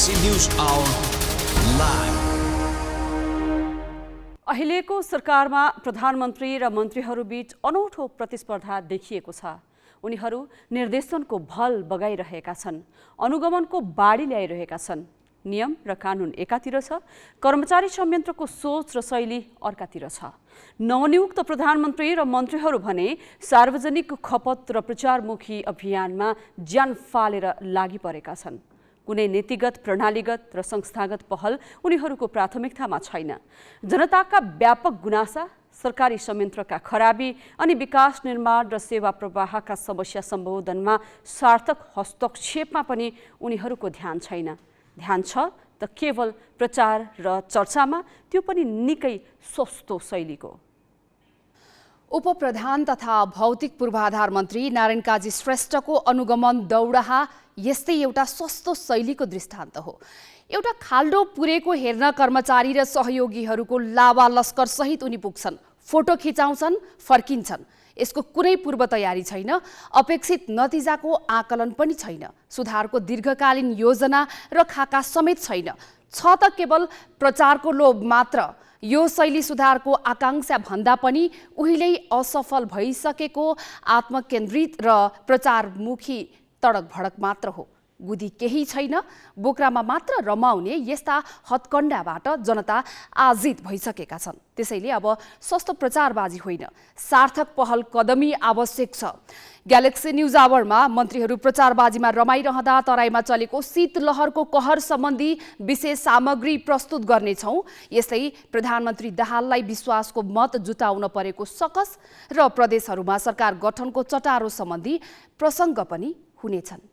Galaxy News Hour live. अहिलेको सरकारमा प्रधानमन्त्री र मन्त्रीहरूबीच अनौठो प्रतिस्पर्धा देखिएको छ। उनीहरू निर्देशनको भल बगाइरहेका छन्, अनुगमनको बाढी ल्याइरहेका छन्। नियम र कानुन एकातिर छ, कर्मचारी संयन्त्रको सोच र शैली अर्कातिर छ। नवनियुक्त प्रधानमन्त्री र मन्त्रीहरू भने सार्वजनिक खपत र प्रचारमुखी अभियानमा ज्यान फालेर लागि परेका छन्। कुनै नीतिगत, प्रणालीगत र संस्थागत पहल उनीहरूको प्राथमिकतामा छैन। जनताका व्यापक गुनासा, सरकारी संयन्त्रका खराबी अनि विकास निर्माण र सेवा प्रवाहका समस्या सम्बोधनमा सार्थक हस्तक्षेपमा पनि उनीहरूको ध्यान छैन। ध्यान छ त केवल प्रचार र चर्चामा, त्यो पनि निकै सस्तो शैलीको। उपप्रधान तथा भौतिक पूर्वाधार मन्त्री नारायण काजी श्रेष्ठको अनुगमन दौडहा यस्तै एउटा सस्तो शैलीको दृष्टान्त हो। एउटा खाल्डो पुरेको हेर्न कर्मचारी र सहयोगीहरूको लावा लस्कर सहित उनी पुग्छन्, फोटो खिचाउँछन्, फर्किन्छन्। यसको कुनै पूर्व तयारी छैन, अपेक्षित नतिजाको आकलन पनि छैन, सुधारको दीर्घकालीन योजना र खाका समेत छैन। छ त केवल प्रचारको लोभ मात्र। यो शैली सुधारको आकांक्षा भन्दा पनि उहिल्यै असफल भइसकेको आत्मकेन्द्रित र प्रचारमुखी तडक भडक मात्र हो। बुद्धि केही छैन, बोक्रामा मात्र रमाउने यस्ता हत्कण्डाबाट जनता आजित भइसकेका छन्। त्यसैले अब सस्तो प्रचारबाजी होइन, सार्थक पहल कदमी आवश्यक छ। ग्यालेक्सी न्युज आवरमा मन्त्रीहरू प्रचारबाजीमा रमाइरहँदा तराईमा चलेको शीतलहरको कहर सम्बन्धी विशेष सामग्री प्रस्तुत गर्नेछौँ। यस्तै प्रधानमन्त्री दाहाललाई विश्वासको मत जुटाउन परेको सकस र प्रदेशहरूमा सरकार गठनको चटारो सम्बन्धी प्रसङ्ग पनि हुनेछन्।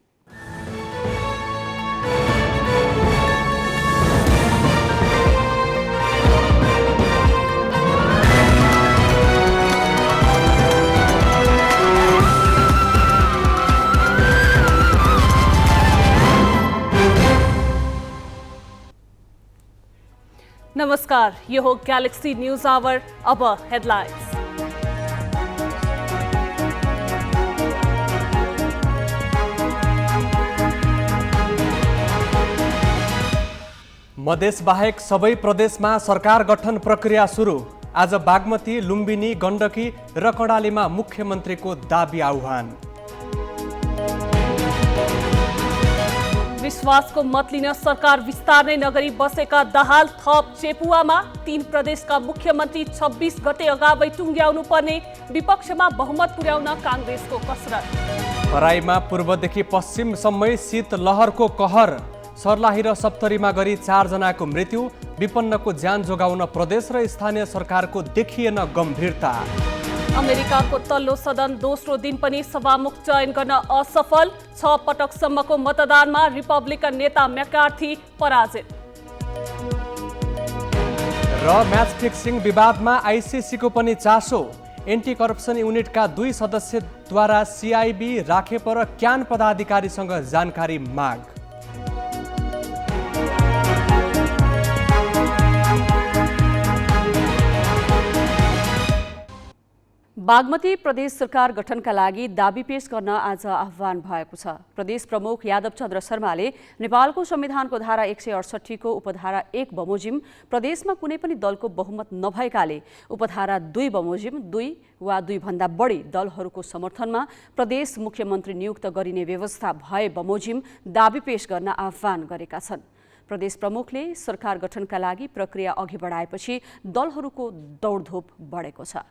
नमस्कार, यो हो ग्यालेक्सी न्यूज आवर। अब हेडलाइन्स। मधेस बाहेक सबै प्रदेशमा सरकार गठन प्रक्रिया सुरु। आज बागमती, लुम्बिनी, गण्डकी र कर्णालीमा मुख्यमन्त्रीको दाबी आह्वान। विश्वासको मत लिन सरकार विस्तार नै नगरी बसेका दाहाल थप चेपुवामा। 3 प्रदेशका मुख्यमन्त्री 26 गते अगावै टुङ्ग्याउनु पर्ने, विपक्षमा बहुमत पुर्याउन काङ्ग्रेसको कसरत। तराईमा पूर्वदेखि पश्चिमसम्मै शीतलहरको कहर। सर्लाही र सप्तरीमा गरी 4 जनाको मृत्यु। विपन्नको ज्यान जोगाउन प्रदेश र स्थानीय सरकारको देखिएन गम्भीरता। अमेरिकाको तल्लो सदन दोस्रो दिन पनि सभामुख चयन गर्न असफल। 6 पटकसम्मको मतदानमा रिपब्लिकन नेता मैकार्थी पराजित। र म्याच फिक्सिङ विवादमा आइसिसीको पनि चासो। एन्टी करप्सन युनिटका 2 सदस्यद्वारा सिआइबी राखे पर क्यान पदाधिकारीसँग जानकारी माग। बागमती प्रदेश सरकार गठनका लागि दाबी पेश गर्न आज आह्वान भएको छ। प्रदेश प्रमुख यादव चन्द्र शर्माले नेपालको संविधानको धारा 168 को उपधारा 1 बमोजिम प्रदेशमा कुनै पनि दलको बहुमत नभएकाले उपधारा 2 बमोजिम 2 वा 2 भन्दा बढी दलहरूको समर्थनमा प्रदेश मुख्यमन्त्री नियुक्त गरिने व्यवस्था भए बमोजिम दाबी पेश गर्न आह्वान गरेका छन्। प्रदेश प्रमुखले सरकार गठनका लागि प्रक्रिया अघि बढाएपछि दलहरूको दौडधोप बढेको छ।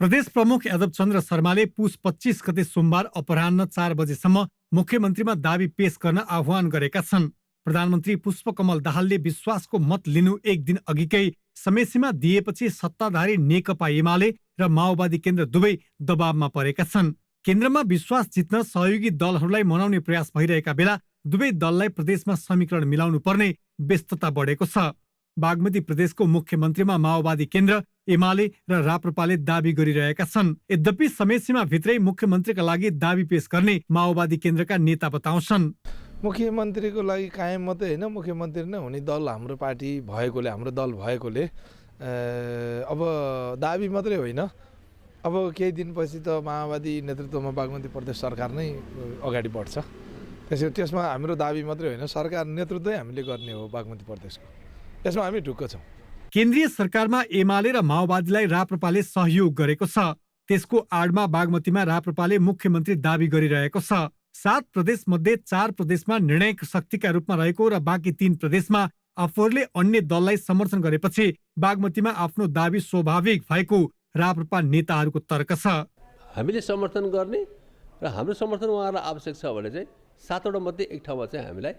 प्रदेश प्रमुख यादव चन्द्र शर्माले पुस 25 गते सोमबार अपराह्न 4 बजेसम्म मुख्यमन्त्रीमा दाबी पेश गर्न आह्वान गरेका छन्। प्रधानमन्त्री पुष्पकमल दाहालले विश्वासको मत लिनु एक दिन अघिकै समयसीमा दिएपछि सत्ताधारी नेकपा एमाले र माओवादी केन्द्र दुवै दबावमा परेका छन्। केन्द्रमा विश्वास जित्न सहयोगी दलहरूलाई मनाउने प्रयास भइरहेका बेला दुवै दललाई प्रदेशमा समीकरण मिलाउनु पर्ने व्यस्तता बढेको छ। बागमती प्रदेशको मुख्यमन्त्रीमा माओवादी केन्द्र, एमाले र राप्रपाले दाबी गरिरहेका छन्। यद्यपि समयसीमा भित्रै मुख्यमन्त्रीका लागि दाबी पेश गर्ने माओवादी केन्द्रका नेता बताउँछन्। मुख्यमन्त्रीको लागि कायम मात्रै होइन, मुख्यमन्त्री नै हुने दल हाम्रो पार्टी भएकोले, हाम्रो दल भएकोले अब दाबी मात्रै होइन, अब केही दिनपछि त माओवादी नेतृत्वमा बागमती प्रदेश सरकार नै अगाडि बढ्छ। त्यसमा हाम्रो दाबी मात्रै होइन, सरकार नेतृत्वै हामीले गर्ने हो बागमती प्रदेशको। यसमा हामी ढुक्क छौँ। केन्द्रीय सरकारमा एमाले र माओवादीलाई राप्रपाले सहयोग गरेको छ। त्यसको आडमा बागमतीमा राप्रपाले मुख्यमन्त्री दाबी गरिरहेको छ। 7 प्रदेश मध्ये 4 प्रदेशमा निर्णायक शक्तिका रूपमा रहेको र बाँकी 3 प्रदेशमा आफूहरूले अन्य दललाई समर्थन गरेपछि बागमतीमा आफ्नो दाबी स्वाभाविक भएको राप्रपा नेताहरूको तर्क छ। हामीले समर्थन गर्ने र हाम्रो समर्थन उहाँहरूलाई आवश्यक छ भने चाहिँ 7वटा मध्ये एक ठाउँमा चाहिँ हामीलाई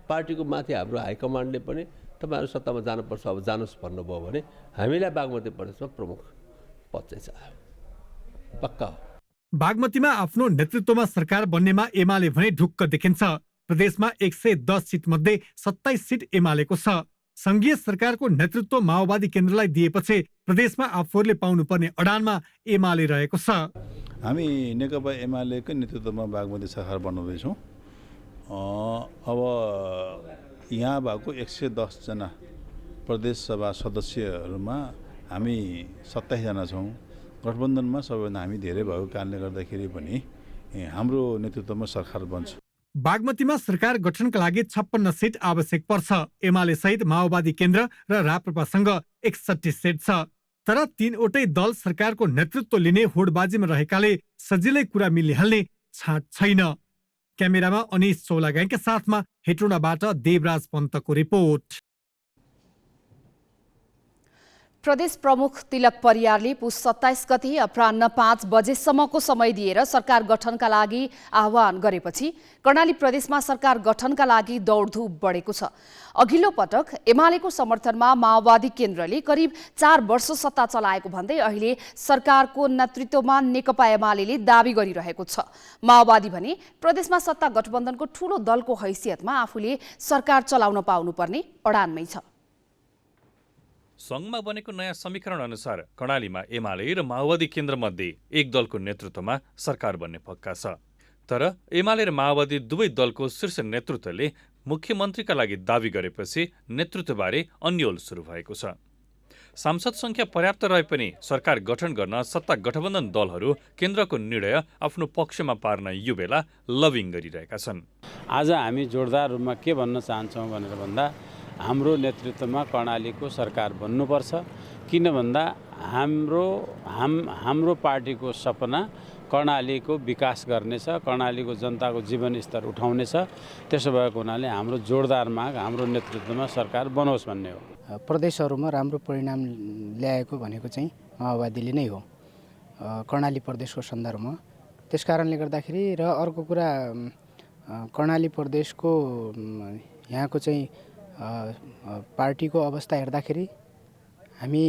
पार्टीको माथि हाम्रो हाइकमान्डले पनि तपाईँहरू सत्तामा जानुपर्छ, अब जानुहोस् भन्नुभयो भने हामीलाई बागमती प्रदेशमा प्रमुख पद चाहिँ छ, पक्का हो। बागमतीमा आफ्नो नेतृत्वमा सरकार बन्नेमा एमाले भने ढुक्क देखिन्छ। प्रदेशमा 110 सिट मध्ये 27 सिट एमालेको छ। संघीय सरकारको नेतृत्व माओवादी केन्द्रलाई दिएपछि प्रदेशमा आफूहरूले पाउनुपर्ने अडानमा एमाले रहेको छ। हामी नेकपा एमालेकै नेतृत्वमा बागमती सरकार बनाउँदैछौँ। अब यहाँ भएको 110 जना प्रदेश सभा सदस्यहरूमा हामी 27 जना छौँ। गठबन्धनमा सबैभन्दा हामी धेरै भएको कारणले गर्दाखेरि पनि हाम्रो नेतृत्वमा सरकार बन्छ। बागमतीमा सरकार गठनका लागि 56 सिट आवश्यक पर्छ। एमाले सहित माओवादी केन्द्र र राप्रपासँग 61 सिट छ। तर 3वटै दल सरकारको नेतृत्व लिने होडबाजीमा रहेकाले सजिलै कुरा मिलिहाल्ने छाँट छैन। क्यामेरामा अनिश चौलागाईका साथमा हेटौँडाबाट देवराज पन्तको रिपोर्ट। प्रदेश प्रमुख तिलक परियारले पुस 27 गते अपराह्न 5 बजेसम्मको समय दिएर सरकार गठनका लागि आह्वान गरेपछि कर्णाली प्रदेशमा सरकार गठनका लागि दौडधुप बढेको छ। अघिल्लो पटक एमालेको समर्थनमा माओवादी केन्द्रले करिब 4 वर्ष सत्ता चलाएको भन्दै अहिले सरकारको नेतृत्वमा नेकपा एमाले दाबी गरिरहेको छ। माओवादी भने प्रदेशमा सत्ता गठबन्धनको ठूलो दलको हैसियतमा आफूले सरकार चलाउन पाउनुपर्ने अडानमै छ। सङ्घमा बनेको नयाँ समीकरण अनुसार कर्णालीमा एमाले र माओवादी केन्द्रमध्ये एक दलको नेतृत्वमा सरकार बन्ने पक्का छ। तर एमाले र माओवादी दुवै दलको शीर्ष नेतृत्वले मुख्यमन्त्रीका लागि दाबी गरेपछि नेतृत्वबारे अन्यल सुरु भएको छ। सांसद संख्या पर्याप्त रहे पनि सरकार गठन गर्न सत्ता गठबन्धन दलहरू केन्द्रको निर्णय आफ्नो पक्षमा पार्न यो बेला लबिङ गरिरहेका छन्। आज हामी जोरदार रूपमा के भन्न चाहन्छौँ भनेर भन्दा हाम्रो नेतृत्वमा कर्णालीको सरकार बन्नुपर्छ। किन भन्दा हाम्रो पार्टीको सपना कर्णालीको विकास गर्नेछ, कर्णालीको जनताको जीवनस्तर उठाउनेछ। त्यसो भएको हुनाले हाम्रो जोरदार माग हाम्रो नेतृत्वमा सरकार बनोस् भन्ने हो। प्रदेशहरूमा राम्रो परिणाम ल्याएको भनेको चाहिँ माओवादीले नै हो कर्णाली प्रदेशको सन्दर्भमा। त्यसकारणले गर्दाखेरि र अर्को कुरा कर्णाली प्रदेशको यहाँको चाहिँ पार्टीको अवस्था हेर्दाखेरि हामी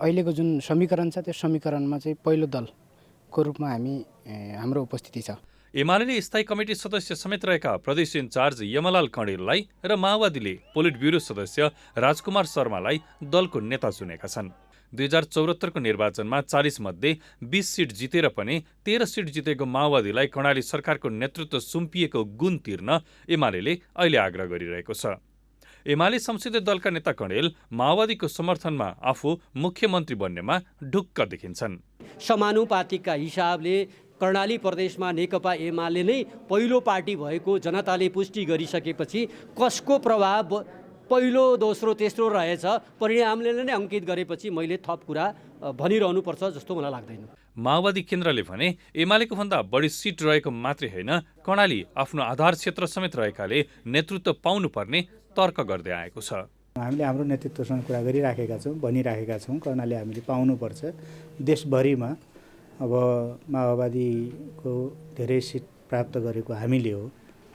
अहिलेको जुन समीकरण छ त्यो समीकरणमा चाहिँ पहिलो दलको रूपमा हाम्रो उपस्थिति छ। एमाले स्थायी कमिटी सदस्य समेत रहेका प्रदेश इन्चार्ज यमलाल कणेललाई र माओवादीले पोलिट ब्युरो सदस्य राजकुमार शर्मालाई दलको नेता चुनेका छन्। 2074 को निर्वाचनमा 40 मध्ये 20 सिट जितेर पनि 13 सिट जितेको माओवादीलाई कर्णाली सरकारको नेतृत्व सुम्पिएको गुण तिर्न एमाले अहिले आग्रह गरिरहेको छ। एमाले संसदीय दलका नेता कणेल माओवादीको समर्थनमा आफू मुख्यमन्त्री बन्नेमा ढुक्क देखिन्छन्। समानुपातिकका हिसाबले कर्णाली प्रदेशमा नेकपा एमाले नै पहिलो पार्टी भएको जनताले पुष्टि गरिसकेपछि कसको प्रभाव पहिलो दोस्रो तेस्रो रहेछ परिणामले नै अङ्कित गरेपछि मैले थप कुरा भनिरहनुपर्छ जस्तो मलाई लाग्दैन। माओवादी केन्द्रले भने एमालेको भन्दा बढी सिट रहेको मात्रै होइन कर्णाली आफ्नो आधार क्षेत्र समेत रहेकाले नेतृत्व पाउनुपर्ने तर्क गर्दै आएको छ। हामीले हाम्रो नेतृत्वसँग कुरा गरिराखेका छौँ, भनिराखेका छौँ कर्णाली हामीले पाउनुपर्छ। देशभरिमा अब माओवादीको धेरै सिट प्राप्त गरेको हामीले हो,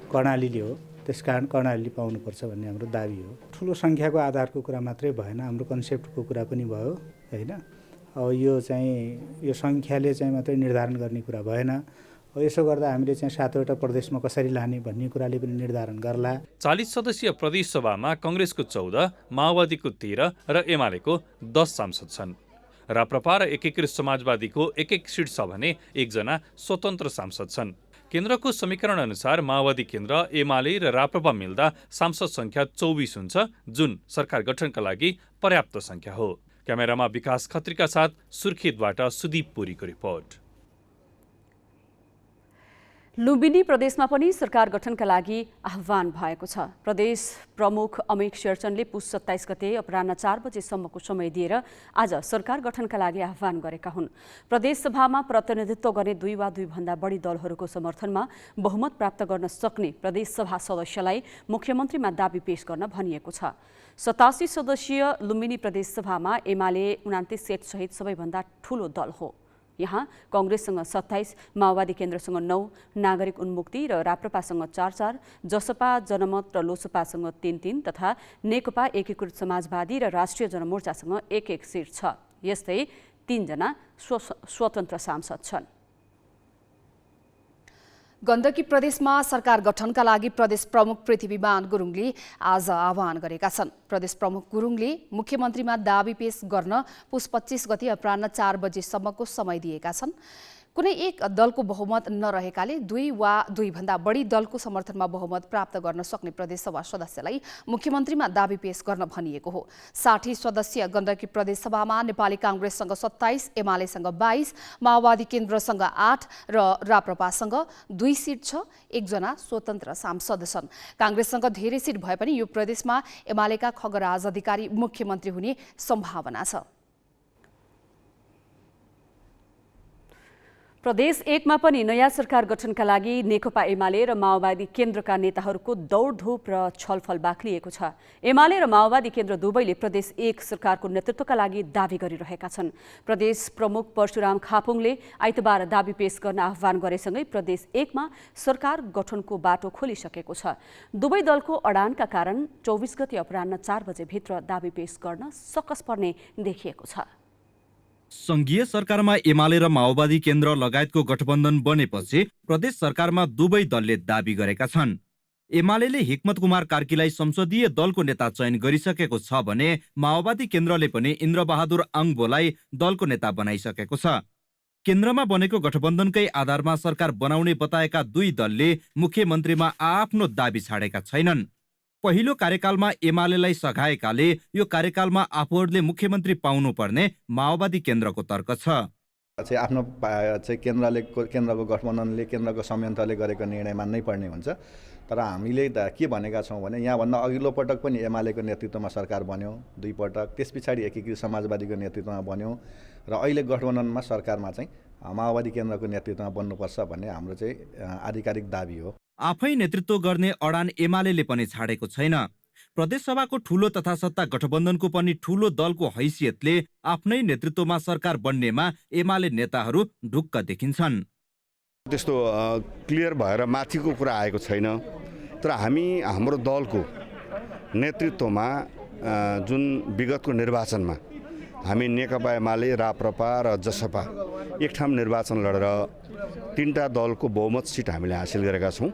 कर्णालीले हो। त्यसकारण कर्णाली पाउनुपर्छ भन्ने हाम्रो दाबी हो। ठुलो सङ्ख्याको आधारको कुरा मात्रै भएन, हाम्रो कन्सेप्टको कुरा पनि भयो होइन। अब यो सङ्ख्याले चाहिँ मात्रै निर्धारण गर्ने कुरा भएन। यसो गर्दा हामीले चाहिँ 7वटा प्रदेशमा कसरी लाने भन्ने कुराले पनि निर्धारण गर्ला। 40 सदस्यीय प्रदेश सभामा कङ्ग्रेसको 14, माओवादीको 13 र एमालेको 10 सांसद छन्। राप्रपा र एकीकृत समाजवादीको 1-1 सिट छ भने 1 जना स्वतन्त्र सांसद छन्। केन्द्रको समीकरण अनुसार माओवादी केन्द्र, एमाले र राप्रपा मिल्दा सांसद संख्या 24 हुन्छ, जुन सरकार गठनका लागि पर्याप्त संख्या हो। क्यामेरामा विकास खत्रीका साथ सुर्खेतबाट सुदीप पुरीको रिपोर्ट। लुम्बिनी प्रदेशमा पनि सरकार गठनका लागि आह्वान भएको छ। प्रदेश प्रमुख अमिक शेरचनले पुस 27 गते अपराह्न 4 बजेसम्मको समय दिएर आज सरकार गठनका लागि आह्वान गरेका हुन्। प्रदेश सभामा प्रतिनिधित्व गर्ने 2 वा 2 भन्दा बढी दलहरूको समर्थनमा बहुमत प्राप्त गर्न सक्ने प्रदेश सभा सदस्यलाई मुख्यमन्त्रीमा दाबी पेश गर्न भनिएको छ। 87 सदस्यीय लुम्बिनी प्रदेश सभामा एमाले 29 सीट सहित सबैभन्दा ठूलो दल हो। यहाँ कांग्रेससँग 27, माओवादी केन्द्रसँग 9, नागरिक उन्मुक्ति र राप्रपासँग 4-4, जसपा जनमत र लोसपासँग 3-3 तथा नेकपा एकीकृत समाजवादी र राष्ट्रिय जनमोर्चासँग 1-1 सीट छ। यस्तै 3 जना स्वतन्त्र सांसद छन्। गण्डकी प्रदेशमा सरकार गठनका लागि प्रदेश प्रमुख पृथ्वीमान गुरुङले आज आह्वान गरेका छन्। प्रदेश प्रमुख गुरुङले मुख्यमन्त्रीमा दाबी पेश गर्न पुस 25 गते अपराह्न 4 बजेसम्मको समय दिएका छन्। कुनै एक दलको बहुमत नरहेकाले 2 वा 2 भन्दा बढी दलको समर्थनमा बहुमत प्राप्त गर्न सक्ने प्रदेशसभा सदस्यलाई मुख्यमन्त्रीमा दाबी पेश गर्न भनिएको हो। 60 सदस्यीय गण्डकी प्रदेशसभामा नेपाली कांग्रेससँग 27, एमालेसँग 22, माओवादी केन्द्रसँग 8 र राप्रपासँग 2 सीट छ। 1 जना स्वतन्त्र सांसद छन्। कांग्रेससँग धेरै सीट भए पनि यो प्रदेशमा एमालेका खगराज अधिकारी मुख्यमन्त्री हुने सम्भावना छ। प्रदेश 1 मा पनि नयाँ सरकार गठनका लागि नेकपा एमाले र माओवादी केन्द्रका नेताहरूको दौडधुप र छलफल बाक्लिएको छ। एमाले र माओवादी केन्द्र दुवैले प्रदेश 1 सरकारको नेतृत्वका लागि दाबी गरिरहेका छन्। प्रदेश प्रमुख परशुराम खापुङले आइतबार दाबी पेश गर्न आह्वान गरेसँगै प्रदेश 1 मा सरकार गठनको बाटो खोलिसकेको छ। दुवै दलको अडानका कारण 24 गते अपराह्न 4 बजेभित्र दाबी पेश गर्न सकस पर्ने देखिएको छ। संघीय सरकारमा एमाले र माओवादी केन्द्र लगायतको गठबन्धन बनेपछि प्रदेश सरकारमा दुवै दलले दाबी गरेका छन्। एमाले हिक्मत कुमार कार्कीलाई संसदीय दलको नेता चयन गरिसकेको छ भने माओवादी केन्द्रले पनि इन्द्रबहादुर आङबोलाई दलको नेता बनाइसकेको छ। केन्द्रमा बनेको गठबन्धनकै आधारमा सरकार बनाउने बताएका दुई दलले मुख्यमन्त्रीमा आफ्नो दाबी छाडेका छैनन्। पहिलो कार्यकालमा एमालेलाई सघाएकाले यो कार्यकालमा आफूहरूले मुख्यमन्त्री पाउनुपर्ने माओवादी केन्द्रको तर्क छ। आफ्नो केन्द्रको गठबन्धनले केन्द्रको संयन्त्रले गरेको निर्णय मान्नै पर्ने हुन्छ। तर हामीले के भनेका छौँ भने यहाँभन्दा अघिल्लो पटक पनि एमालेको नेतृत्वमा सरकार बन्यो 2 पटक, त्यस पछाडि एकीकृत समाजवादीको नेतृत्वमा बन्यो र अहिले गठबन्धनमा सरकारमा चाहिँ माओवादी केन्द्रको नेतृत्वमा बन्नुपर्छ भन्ने हाम्रो चाहिँ आधिकारिक दाबी हो। आफै नेतृत्व गर्ने अडान एमालेले पनि छाडेको छैन। प्रदेशसभाको ठूलो तथा सत्ता गठबन्धनको पनि ठूलो दलको हैसियतले आफ्नै नेतृत्वमा सरकार बन्नेमा एमाले नेताहरू ढुक्क देखिन्छन्। त्यस्तो क्लियर भएर माथिको कुरा आएको छैन। तर हामी हाम्रो दलको नेतृत्वमा जुन विगतको निर्वाचनमा हामी नेकपा एमाले, राप्रपा र जसपा एक ठाउँ निर्वाचन लडेर 3टा दलको बहुमत सिट हामीले हासिल गरेका छौँ।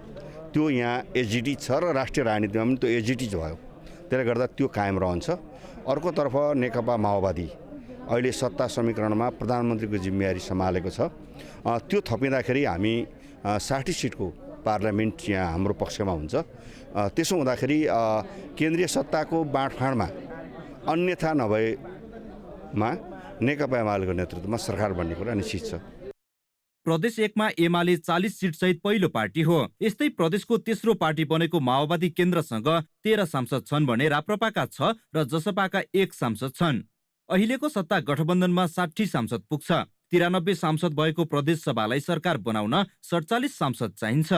त्यो यहाँ एजिटी छ र राष्ट्रिय राजनीतिमा पनि त्यो एजिटी भयो। त्यसले गर्दा त्यो कायम रहन्छ। अर्कोतर्फ नेकपा माओवादी अहिले सत्ता समीकरणमा प्रधानमन्त्रीको जिम्मेवारी सम्हालेको छ। त्यो थपिँदाखेरि हामी 60 सिटको पार्लियामेन्ट यहाँ हाम्रो पक्षमा हुन्छ। त्यसो हुँदाखेरि केन्द्रीय सत्ताको बाँडफाँडमा अन्यथा नभएमा नेकपा एमालेको नेतृत्वमा सरकार बन्ने कुरा निश्चित छ। प्रदेश 1 मा एमाले 40 सिट सहित पहिलो पार्टी हो। यस्तै प्रदेशको तेस्रो पार्टी बनेको माओवादी केन्द्रसँग 13 सांसद छन् भने राप्रपाका 6 र जसपाका 1 सांसद छन्। अहिलेको सत्ता गठबन्धनमा 60 सांसद पुग्छ। 93 सांसद भएको प्रदेश सभालाई सरकार बनाउन 47 सांसद चाहिन्छ।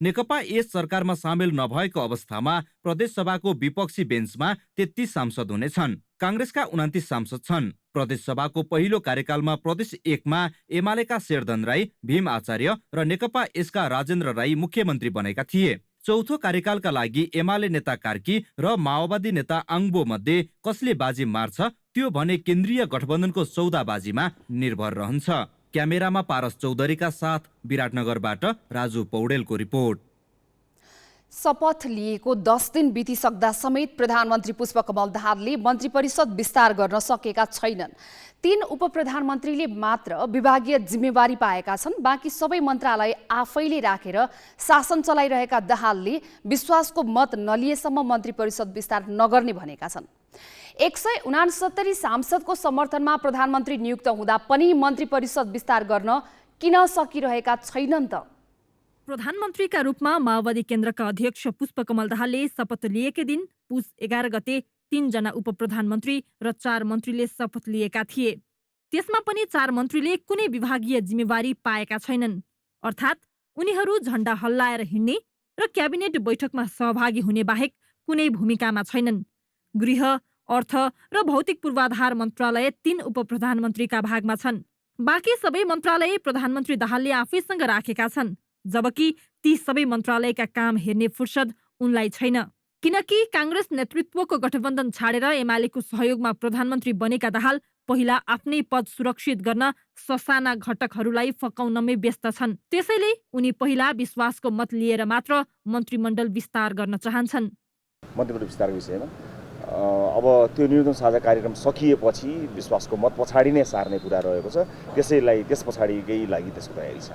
नेकपा यस सरकारमा सामेल नभएको अवस्थामा प्रदेश सभाको विपक्षी बेन्चमा 33 सांसद हुनेछन्। कांग्रेसका 29 सांसद छन्। प्रदेश सभाको पहिलो कार्यकालमा प्रदेश 1 मा एमालेका शेरधन राई, भीम आचार्य र नेकपा यसका राजेन्द्र राई मुख्यमन्त्री बनेका थिए। चौथो कार्यकालका लागि एमाले नेता कार्की र माओवादी नेता आङबो मध्ये कसले बाजी मार्छ त्यो भने केन्द्रीय गठबन्धनको सौदाबाजीमा निर्भर रहन्छ। क्यामेरामा पारस चौधरीका साथ विराटनगरबाट राजु पौडेलको रिपोर्ट। शपथ लिएको 10 दिन बितिसक्दा समेत प्रधानमन्त्री पुष्पकमल दाहालले मन्त्री परिषद विस्तार गर्न सकेका छैनन्। 3 उपप्रधानमन्त्रीले मात्र विभागीय जिम्मेवारी पाएका छन्। बाँकी सबै मन्त्रालय आफैले राखेर शासन चलाइरहेका दाहालले विश्वासको मत नलिएसम्म मन्त्री परिषद विस्तार नगर्ने भनेका छन्। 169 सांसदको समर्थनमा प्रधानमन्त्री नियुक्त हुँदा पनि मन्त्री परिषद विस्तार गर्न किन सकिरहेका छैनन् त? प्रधानमन्त्रीका रूपमा माओवादी केन्द्रका अध्यक्ष पुष्पकमल दाहालले शपथ लिएकै दिन पुस 11 गते 3 जना उपप्रधानमन्त्री र 4 मन्त्रीले शपथ लिएका थिए। त्यसमा पनि 4 मन्त्रीले कुनै विभागीय जिम्मेवारी पाएका छैनन्, अर्थात् उनीहरू झण्डा हल्लाएर हिँड्ने र क्याबिनेट बैठकमा सहभागी हुने बाहेक कुनै भूमिकामा छैनन्। गृह, अर्थ र भौतिक पूर्वाधार मन्त्रालय 3 उपप्रधानमन्त्रीका भागमा छन्। बाँकी सबै मन्त्रालय प्रधानमन्त्री दाहालले आफैसँग राखेका छन्, जबकि ती सबै मन्त्रालयका काम हेर्ने फुर्सद उनलाई छैन। किनकि काङ्ग्रेस नेतृत्वको गठबन्धन छाडेर एमालेको सहयोगमा प्रधानमन्त्री बनेका दाहाल पहिला आफ्नै पद सुरक्षित गर्न ससाना घटकहरूलाई फकाउनमै व्यस्त छन्। त्यसैले उनी पहिला विश्वासको मत लिएर मात्र मन्त्रीमण्डल विस्तार गर्न चाहन्छन्। मन्त्रीमण्डल विस्तारको विषयमा अब त्यो न्यूनतम साझा कार्यक्रम सकिएपछि विश्वासको मत पछाडि नै सार्ने कुरा रहेको छ। त्यस पछाडिकै लागि त्यसको तयारी छ।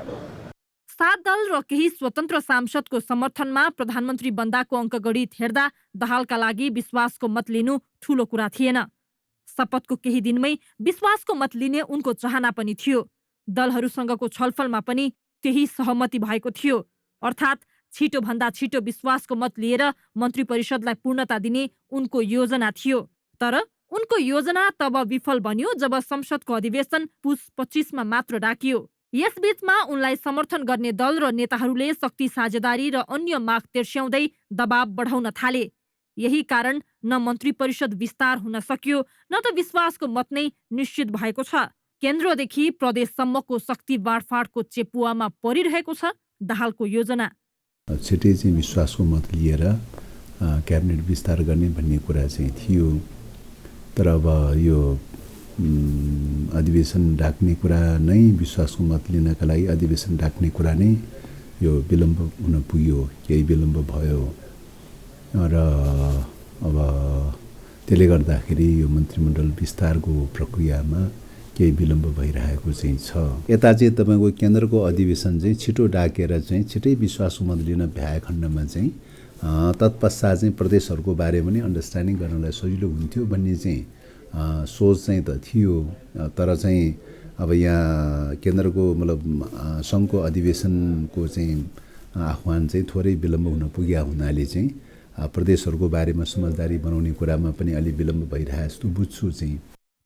7 दल र केही स्वतन्त्र सांसदको समर्थनमा प्रधानमन्त्री बन्दाको अङ्कगणित हेर्दा दाहालका लागि विश्वासको मत लिनु ठूलो कुरा थिएन। शपथको केही दिनमै विश्वासको मत लिने उनको चाहना पनि थियो। दलहरूसँगको छलफलमा पनि केही सहमति भएको थियो, अर्थात् छिटोभन्दा छिटो विश्वासको मत लिएर मन्त्री परिषदलाई पूर्णता दिने उनको योजना थियो। तर उनको योजना तब विफल बन्यो जब संसदको अधिवेशन पुस 25 मा मात्र डाकियो। यसबीचमा उनलाई समर्थन गर्ने दल र नेताहरूले शक्ति साझेदारी र अन्य माग तेर्स्याउँदै दबाव बढाउन थाले। यही कारण न मन्त्री परिषद विस्तार हुन सक्यो न त विश्वासको मत नै निश्चित भएको छ। केन्द्रदेखि प्रदेशसम्मको शक्ति बाँडफाँडको चेपुवामा परिरहेको छ दाहालको योजना। छिटै चाहिँ विश्वासको मत लिएर क्याबिनेट विस्तार गर्ने भन्ने कुरा चाहिँ थियो। तर अब यो अधिवेशन डाक्ने कुरा नै विश्वासको मत लिनका लागि अधिवेशन डाक्ने कुरा नै यो विलम्ब हुन पुग्यो, केही विलम्ब भयो र अब त्यसले गर्दाखेरि यो मन्त्रीमण्डल विस्तारको प्रक्रियामा केही विलम्ब भइरहेको चाहिँ छ। यता चाहिँ तपाईँको केन्द्रको अधिवेशन चाहिँ छिटो डाकेर चाहिँ छिटै विश्वासको मत लिन भ्याए खण्डमा चाहिँ तत्पश्चात चाहिँ प्रदेशहरूको बारेमा पनि अन्डरस्ट्यान्डिङ गर्नलाई सजिलो हुन्थ्यो भन्ने चाहिँ सोच चाहिँ त थियो। तर चाहिँ अब यहाँ केन्द्रको मतलब सङ्घको अधिवेशनको चाहिँ आह्वान चाहिँ थोरै विलम्ब हुन पुग्या हुनाले चाहिँ प्रदेशहरूको बारेमा समझदारी बनाउने कुरामा पनि अलि विलम्ब भइरहेको जस्तो बुझ्छु चाहिँ।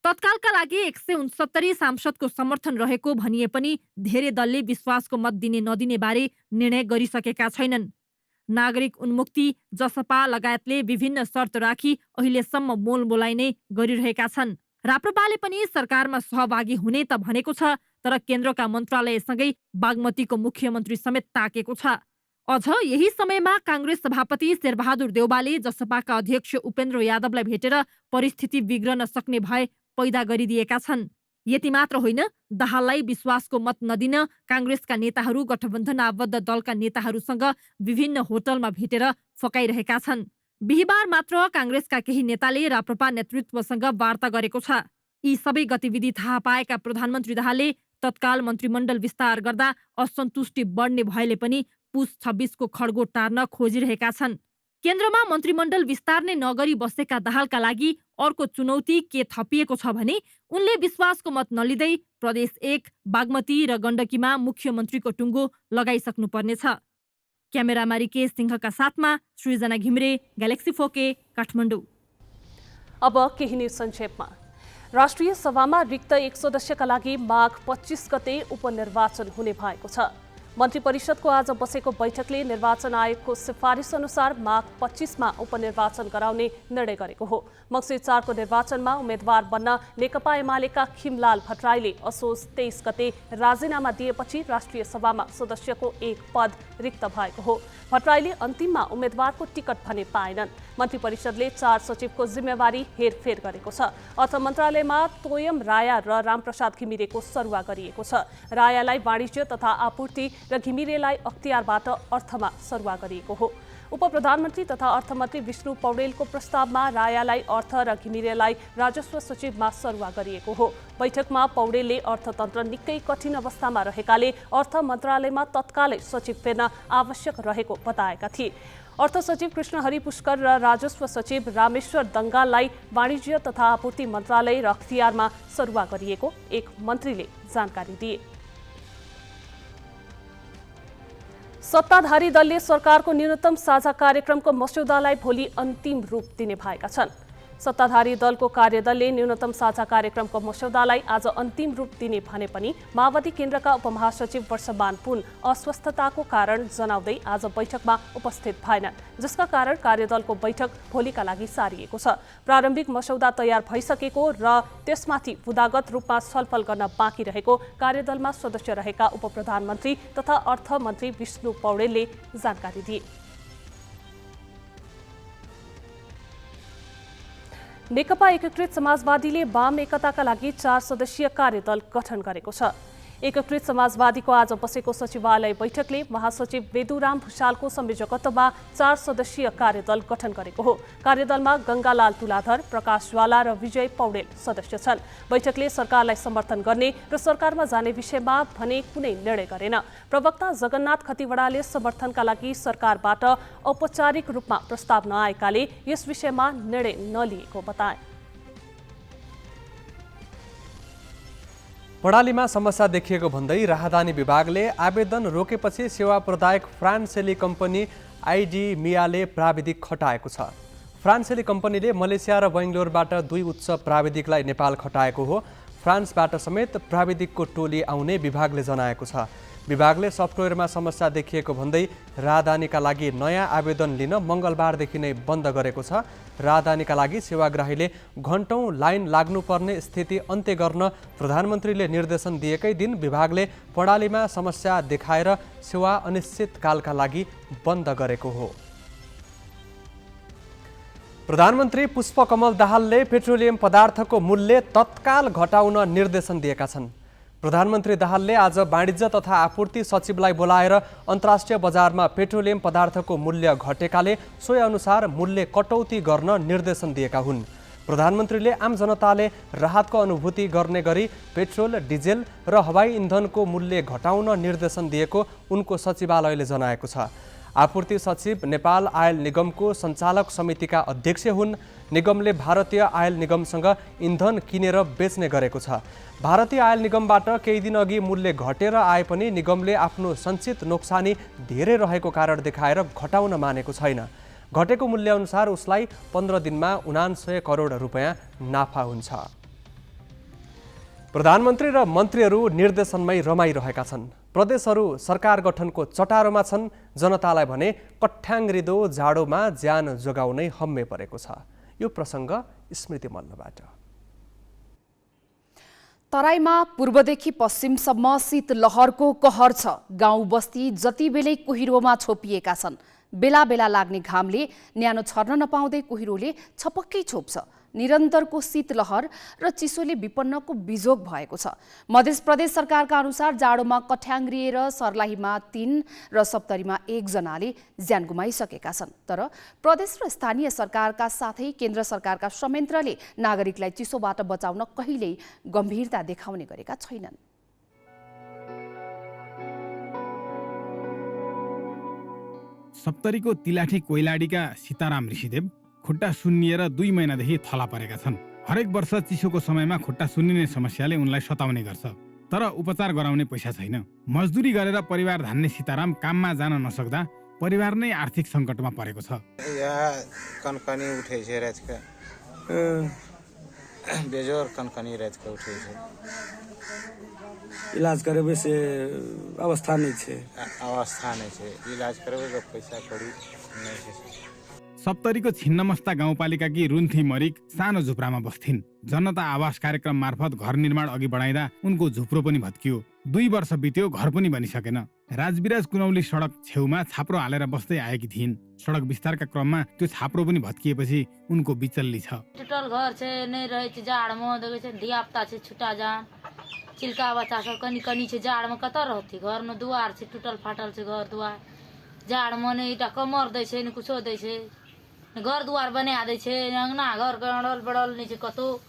तत्कालका लागि 169 सांसदको समर्थन रहेको भनिए पनि धेरै दलले विश्वासको मत दिने नदिने बारे निर्णय गरिसकेका छैनन्। नागरिक उन्मुक्ति, जसपा लगायतले विभिन्न शर्त राखी अहिलेसम्म मोलमोलाई नै गरिरहेका छन्। राप्रपाले पनि सरकारमा सहभागी हुने त भनेको छ, तर केन्द्रका मन्त्रालयसँगै बागमतीको मुख्यमन्त्री समेत ताकेको छ। अझ यही समयमा काङ्ग्रेस सभापति शेरबहादुर देउवाले जसपाका अध्यक्ष उपेन्द्र यादवलाई भेटेर परिस्थिति बिग्रन सक्ने भय पैदा गरिदिएका छन्। यति मात्र होइन, दाहाललाई विश्वासको मत नदिन काङ्ग्रेसका नेताहरू गठबन्धन आबद्ध दलका नेताहरूसँग विभिन्न होटलमा भेटेर फकाइरहेका छन्। बिहिबार मात्र काङ्ग्रेसका केही नेताले राप्रपा नेतृत्वसँग वार्ता गरेको छ। यी सबै गतिविधि थाहा पाएका प्रधानमन्त्री दाहालले तत्काल मन्त्रीमण्डल विस्तार गर्दा असन्तुष्टि बढ्ने भएले पनि पुस 26 को खड्गो टार्न खोजिरहेका छन्। केन्द्रमा मन्त्रीमण्डल विस्तार नै नगरी बसेका दाहालका लागि अर्को चुनौती के थपिएको छ भने उनले विश्वासको मत नलिँदै प्रदेश 1, बागमती र गण्डकीमा मुख्यमन्त्रीको टुङ्गो लगाइसक्नुपर्नेछ। क्यामेरामा रिकेश सिंहका साथमा सृजना घिमिरे, ग्यालेक्सी 4K, काठमाडौँ। अब केही न्युज संक्षेपमा। राष्ट्रिय सभामा रिक्त 1 सदस्यका लागि माघ 25 गते उपनिर्वाचन हुने भएको छ। मन्त्री परिषदको आज बसेको बैठकले निर्वाचन आयोगको सिफारिस अनुसार माघ 25 मा उपनिर्वाचन गराउने निर्णय गरेको हो। मङ्सिर 4 को निर्वाचनमा उम्मेद्वार बन्न नेकपा एमालेका खिमलाल भट्टराईले असोज 23 गते राजीनामा दिएपछि राष्ट्रिय सभामा सदस्यको 1 पद रिक्त भएको हो। भट्टराईले अन्तिममा उम्मेद्वारको टिकट भने पाएनन्। मन्त्री परिषदले 4 सचिवको जिम्मेवारी हेरफेर गरेको छ। अर्थ मन्त्रालयमा तोयम राया र रामप्रसाद घिमिरेको सरुवा गरिएको छ। रायालाई वाणिज्य तथा आपूर्ति र घिमिरेलाई अख्तियारबाट अर्थमा सरुवा गरिएको हो। उपप्रधानमन्त्री तथा अर्थमन्त्री विष्णु पौडेलको प्रस्तावमा रायालाई अर्थ र घिमिरेलाई राजस्व सचिवमा सरुवा गरिएको हो। बैठकमा पौडेलले अर्थतन्त्र निकै कठिन अवस्थामा रहेकाले अर्थ मन्त्रालयमा तत्कालै सचिव फेर्न आवश्यक रहेको बताएका थिए। अर्थ सचिव कृष्णहरि पुष्कर र राजस्व सचिव रामेश्वर दङ्गाललाई वाणिज्य तथा आपूर्ति मन्त्रालय र अख्तियारमा सरुवा गरिएको एक मन्त्रीले जानकारी दिए। सत्ताधारी दलले सरकारको न्यूनतम साझा कार्यक्रमको मस्यौदालाई भोलि अन्तिम रूप दिने भएका छन्। सत्ताधारी दलको कार्यदलले न्यूनतम साझा कार्यक्रमको मस्यौदालाई आज अन्तिम रूप दिने भने पनि माओवादी केन्द्रका उपमहासचिव वर्षमान पुन अस्वस्थताको कारण जनाउँदै आज बैठकमा उपस्थित भएनन्, जसका कारण कार्यदलको बैठक भोलिका लागि सारिएको छ। प्रारम्भिक मस्यौदा तयार भइसकेको र त्यसमाथि बुदागत रूपमा छलफल गर्न बाँकी रहेको कार्यदलमा सदस्य रहेका उपप्रधानमन्त्री तथा अर्थमन्त्री विष्णु पौडेलले जानकारी दिए। नेकपा एकीकृत समाजवादीले वाम एकताका लागि 4 सदस्यीय कार्यदल गठन गरेको छ। एकीकृत समाजवादीको आज बसेको सचिवालय बैठकले महासचिव वेदुराम भुषालको संयोजकत्वमा 4 सदस्यीय कार्यदल गठन गरेको हो। कार्यदलमा गंगालाल तुलाधर, प्रकाश ज्वाला र विजय पौडेल सदस्य छन्। बैठकले सरकारलाई समर्थन गर्ने र सरकारमा जाने विषयमा भने कुनै निर्णय गरेन। प्रवक्ता जगन्नाथ खतिवड़ाले समर्थनका लागि सरकारबाट औपचारिक रूपमा प्रस्ताव नआएकाले यस विषयमा निर्णय नलिएको बताए। प्रणालीमा समस्या देखिएको भन्दै राहदानी विभागले आवेदन रोकेपछि सेवा प्रदायक फ्रान्सेली कम्पनी आइडिमियाले प्राविधिक खटाएको छ। फ्रान्सेली कम्पनीले मलेसिया र बेङ्गलोरबाट 2 उच्च प्राविधिकलाई नेपाल खटाएको हो। फ्रान्सबाट समेत प्राविधिकको टोली आउने विभागले जनाएको छ। विभागले सफ्टवेयरमा समस्या देखिएको भन्दै राहदानीका लागि नयाँ आवेदन लिन मङ्गलबारदेखि नै बन्द गरेको छ। राहदानीका लागि सेवाग्राहीले घण्टौँ लाइन लाग्नुपर्ने स्थिति अन्त्य गर्न प्रधानमन्त्रीले निर्देशन दिएकै दिन विभागले प्रणालीमा समस्या देखाएर सेवा अनिश्चितकालका लागि बन्द गरेको हो। प्रधानमन्त्री पुष्पकमल दाहालले पेट्रोलियम पदार्थको मूल्य तत्काल घटाउन निर्देशन दिएका छन्। प्रधानमन्त्री दाहालले आज वाणिज्य तथा आपूर्ति सचिवलाई बोलाएर अन्तर्राष्ट्रिय बजारमा पेट्रोलियम पदार्थको मूल्य घटेकाले सोही अनुसार मूल्य कटौती गर्न निर्देशन दिएका हुन्। प्रधानमन्त्रीले आम जनताले राहतको अनुभूति गर्ने गरी पेट्रोल, डिजेल र हवाई इन्धनको मूल्य घटाउन निर्देशन दिएको उनको सचिवालयले जनाएको छ। आपूर्ति सचिव नेपाल आयल निगमको सञ्चालक समितिका अध्यक्ष हुन्। निगमले भारतीय आयल निगमसँग इन्धन किनेर बेच्ने गरेको छ। भारतीय आयल निगमबाट केही दिन अघि मूल्य घटेर आए पनि निगमले आफ्नो सञ्चित नोक्सानी धेरै रहेको कारण देखाएर घटाउन मानेको छैन। घटेको मूल्यअनुसार उसलाई 15 दिनमा 79 करोड रुपैयाँ नाफा हुन्छ। प्रधानमन्त्री र मन्त्रीहरू निर्देशनमै रमाइरहेका छन्। प्रदेशहरू सरकार गठनको चटारोमा छन्। जनतालाई भने कठ्याङ्ग्रिदो जाडोमा ज्यान जोगाउनै हम्मे परेको छ। यो प्रसङ्ग स्मृति मल्लबाट। तराईमा पूर्वदेखि पश्चिमसम्म शीतलहरको कहर छ। गाउँ बस्ती जति बेलै कुहिरोमा छोपिएका छन्। बेला बेला लाग्ने घामले न्यानो छर्न नपाउँदै कुहिरोले छपक्कै छोप्छ। निरन्तरको शीतलहर र चिसोले विपन्नको बिजोग भएको छ। मध्य प्रदेश सरकारका अनुसार जाडोमा कठ्याङ्ग्रिएर सर्लाहीमा 3 र सप्तरीमा 1 जनाले ज्यान गुमाइसकेका छन्। तर प्रदेश र स्थानीय सरकारका साथै केन्द्र सरकारका संयन्त्रले नागरिकलाई चिसोबाट बचाउन कहिल्यै गम्भीरता देखाउने गरेका छैनन्। सप्तरीको तिलाठी कोइलाडीका सीताराम ऋषिदेव खुट्टा सुन्निएर 2 महिनादेखि थला परेका छन्। हरेक वर्ष चिसोको समयमा खुट्टा सुन्निने समस्याले उनलाई सताउने गर्छ। तर उपचार गराउने पैसा छैन। मजदुरी गरेर परिवार धान्ने सीताराम काममा जान नसक्दा परिवार नै आर्थिक सङ्कटमा परेको छ। कनकनी उठे छै रातका बेजोर कनकनी रातका उठे छै। इलाज करेबै से अवस्था नै छै। इलाज करेबै त पैसा कौडी नै छै। सप्तरीको छिन्नमस्ता गाउँपालिकाकी रुन्थी मरिक सानो झुप्रामा बस्थिन्। जनता आवास कार्यक्रम मार्फत घर निर्माण अघि बढाइँदा उनको झुप्रो पनि भत्कियो। 2 वर्ष बित्यो, घर पनि बनिसकेन। राजविराज कुनौली सडक छेउमा छाप्रो हालेर बस्दै आएकी थिइन्। सडक विस्तारका क्रममा त्यो छाप्रो पनि भत्किएपछि उनको बिचल्ली छ। टुटल घर छै, नै रहै छै जाडमा, देखै छै धियापुता छै छुटा जान, चिल्का बच्चा सब कनी कनी छै जाडमा कतऽ रहथि। घरमा दुवार छै, टुटल फाटल छै घर दुवार। जाडमा नै इटा कमर दै छै, नै कुछो दै छै। घर दुवार बना दै छै, अंगना घर गडल बडल नै छै कतो।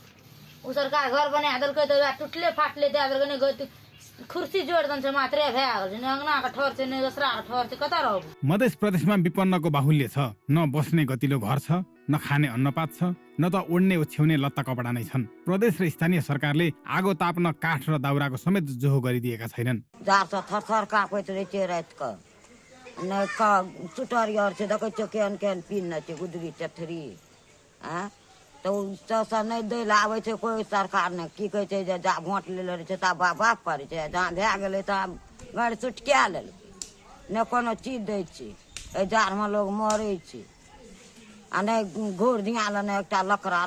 उ सरकार घर बना देलकै त टुटले फाटले दे देलकै, नै खुर्सी जोड दन्छ मात्रै भए गेल छै। अंगना का ठहर छै, नै दोसरा का ठहर छै, कता रहब। मध्य प्रदेशमा विपन्नको बाहुल्य छ। न बस्ने गतिलो घर छ, न खाने अन्नपात छ, न त ओड्ने ओछ्याउने लत्ता कपडा नै छन्। प्रदेश र स्थानीय सरकारले आगो ताप्न काठ र दाउराको समेत जोहो गरिदिएका छैनन्। जार थरथर कापैत रहै छै रातको। न चुटरियर से देखै छियै केहन केहन पिन्हने छै गुदरी चथरी तऽ ओ सब नहि दै लए आबै छै कोइ सरकार ने की कहै छै जे जा भोट लेले रहै छै ता बाप पड़ै छै जहाँ भए गेलै तऽ गाड़ी सुटका लेलकै नहि कोनो चीज दै छै एहि जाड़मे लोग मरै छै आ नहि घोर धियाँ लए नहि एकटा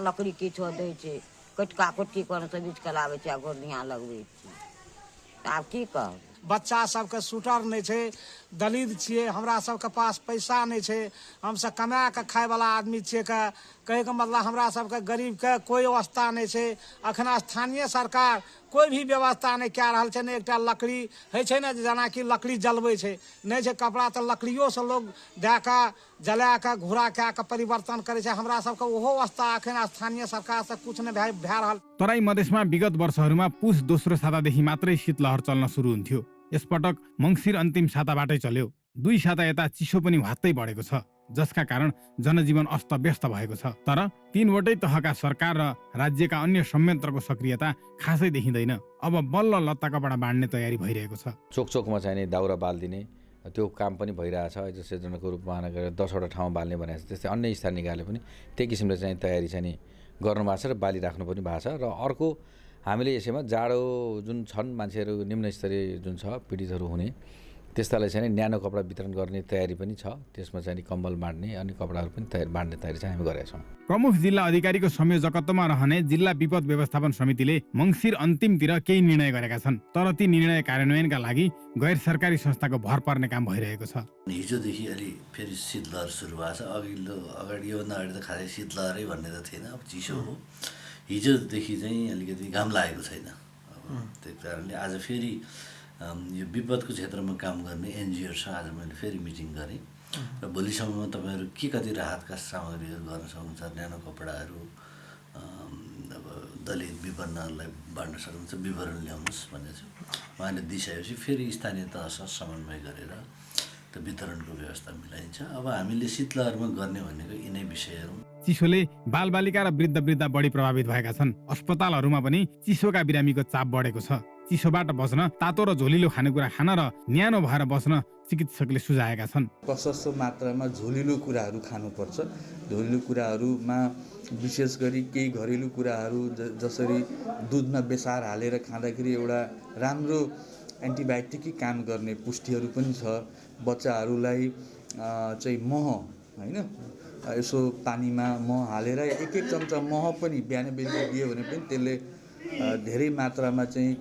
लकड़ी किछो दै छै कटका कुट्टी कोनो से बीच के लाबै छै आ घोर धियाँ लगबै छै आब की कहब बच्चा सबके स्वेटर नहीं छै दलित छियै हमरा सबके पास पैसा नहीं छै हमसब कमा के खाय वाला आदमी छियै कहे के मतलब हमरा सबके गरीब के कोई व्यवस्था नहीं छै अखन स्थानीय सरकार कोई भी व्यवस्था नहीं कए रहल छै ने एकटा लकड़ी है छै ने जेना कि लकड़ी जलबै छै नहीं छै कपड़ा तऽ लकड़ियो से लोग दए के जला के घूरा कए के परिवर्तन करे छै हमरा सबके ओहो अवस्था अखन स्थानीय सरकार से कुछ नहीं भए रहल। तराई मधेसमा विगत वर्षहरूमा पुस दोस्रो सातादेखि मात्रै शीतलहर चल्न सुरु हुन्थ्यो। यसपटक मङ्सिर अन्तिम साताबाटै चल्यो। 2 साता यता चिसो पनि हत्तै बढेको छ, जसका कारण जनजीवन अस्तव्यस्त भएको छ। तर 3वटै तहका सरकार र राज्यका अन्य संयन्त्रको सक्रियता खासै देखिँदैन। अब बल्ल लत्ता कपडा बाँड्ने तयारी भइरहेको छ। चोकचोकमा चाहिने दाउरा बालिदिने त्यो काम पनि भइरहेछ। योजनाको रूपमा गरेर 10वटा ठाउँमा बाल्ने भनेको छ। त्यस्तै अन्य स्थानीय निकायले पनि त्यही किसिमले चाहिँ तयारी चाहिँ गर्नु भएको छ र बालिराख्नु पनि भएको छ। र अर्को हामीले यसैमा जाडो जुन छन् मान्छेहरू निम्न स्तरीय जुन छ पीडितहरू हुने त्यस्तालाई चाहिँ न्यानो कपडा वितरण गर्ने तयारी पनि छ। त्यसमा चाहिँ कम्बल बाँड्ने अनि कपडाहरू पनि बाँड्ने तयारी चाहिँ हामी गरेका छौँ। प्रमुख जिल्ला अधिकारीको संयोजकत्वमा रहने जिल्ला विपद व्यवस्थापन समितिले मङ्सिर अन्तिमतिर केही निर्णय गरेका छन्। तर ती निर्णय कार्यान्वयनका लागि गैर सरकारी संस्थाको भर पर्ने काम भइरहेको छ। हिजोदेखि अलि फेरि शीतलहर सुरु भएको छ। अगाडि योभन्दा अगाडि त खासै शीतलहरै भन्ने त थिएन, अब चिसो हो। हिजोदेखि चाहिँ अलिकति घाम लागेको छैन। त्यही कारणले आज फेरि यो विपदको क्षेत्रमा काम गर्ने एनजिओसँग आज मैले फेरि मिटिङ गरेँ र भोलिसम्ममा तपाईँहरू के कति राहतका सामग्रीहरू गर्न सक्नुहुन्छ, न्यानो कपडाहरू अब दलित विपन्नहरूलाई बाँड्न सक्नुहुन्छ, विवरण ल्याउनुहोस् भनेको छु। उहाँले दिइसकेपछि फेरि स्थानीय तहसँग समन्वय गरेर त्यो वितरणको व्यवस्था मिलाइन्छ। अब हामीले शीतलहरमा गर्ने भनेको यिनै विषयहरू। चिसोले बालबालिका र वृद्ध बढी प्रभावित भएका छन्। अस्पतालहरूमा पनि चिसोका बिरामीको चाप बढेको छ। चिसोबाट बच्न तातो र झोलिलो खानेकुरा खान र न्यानो भएर बस्न चिकित्सकले सुझाएका छन्। प्रशस्त मात्रामा झोलिलो कुराहरू खानुपर्छ। झोलिलो कुराहरूमा विशेष गरी केही घरेलु कुराहरू जसरी दुधमा बेसार हालेर खाँदाखेरि एउटा राम्रो एन्टिबायोटिकै काम गर्ने पुष्टिहरू पनि छ। बच्चाहरूलाई चाहिँ मह होइन यसो पानीमा मह हालेर एक चम्चा मह पनि बिहान बेलुका दियो भने पनि त्यसले धेरै मात्रामा चाहिँ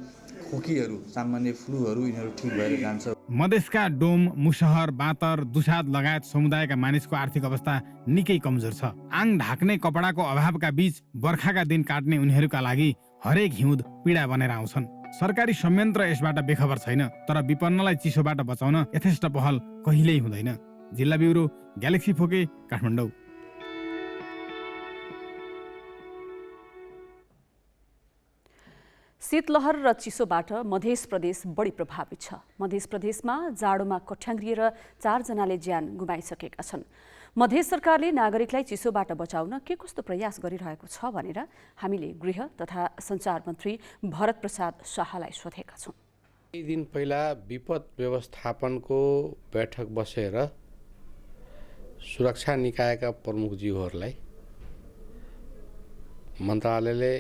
खोकीहरू सामान्य फ्लूहरू यिनीहरू ठिक भएर जान्छ। मधेसका डोम, मुसहर, बाँतर, दुसाद लगायत समुदायका मानिसको आर्थिक अवस्था निकै कमजोर छ। आङ ढाक्ने कपडाको अभावका बीच बर्खाका दिन काट्ने उनीहरूका लागि हरेक हिउँद पीडा बनेर आउँछन्। सरकारी संयन्त्र यसबाट बेखबर छैन। तर विपन्नलाई चिसोबाट बचाउन यथेष्ट पहल कहिल्यै हुँदैन। जिल्ला ब्युरो, ग्यालेक्सी फोके, काठमाडौँ। शीतलहर र चिसोबाट मध्य प्रदेश बढी प्रभावित छ। मध्य प्रदेशमा जाडोमा कठ्याङ्ग्रिएर 4 जनाले ज्यान गुमाइसकेका छन्। मध्य सरकारले नागरिकलाई चिसोबाट बचाउन के कस्तो प्रयास गरिरहेको छ भनेर हामीले गृह तथा सञ्चार मन्त्री भरत प्रसाद शाहलाई सोधेका छौँ। केही दिन पहिला विपद व्यवस्थापनको बैठक बसेर सुरक्षा निकायका प्रमुखज्यूहरूलाई मन्त्रालयले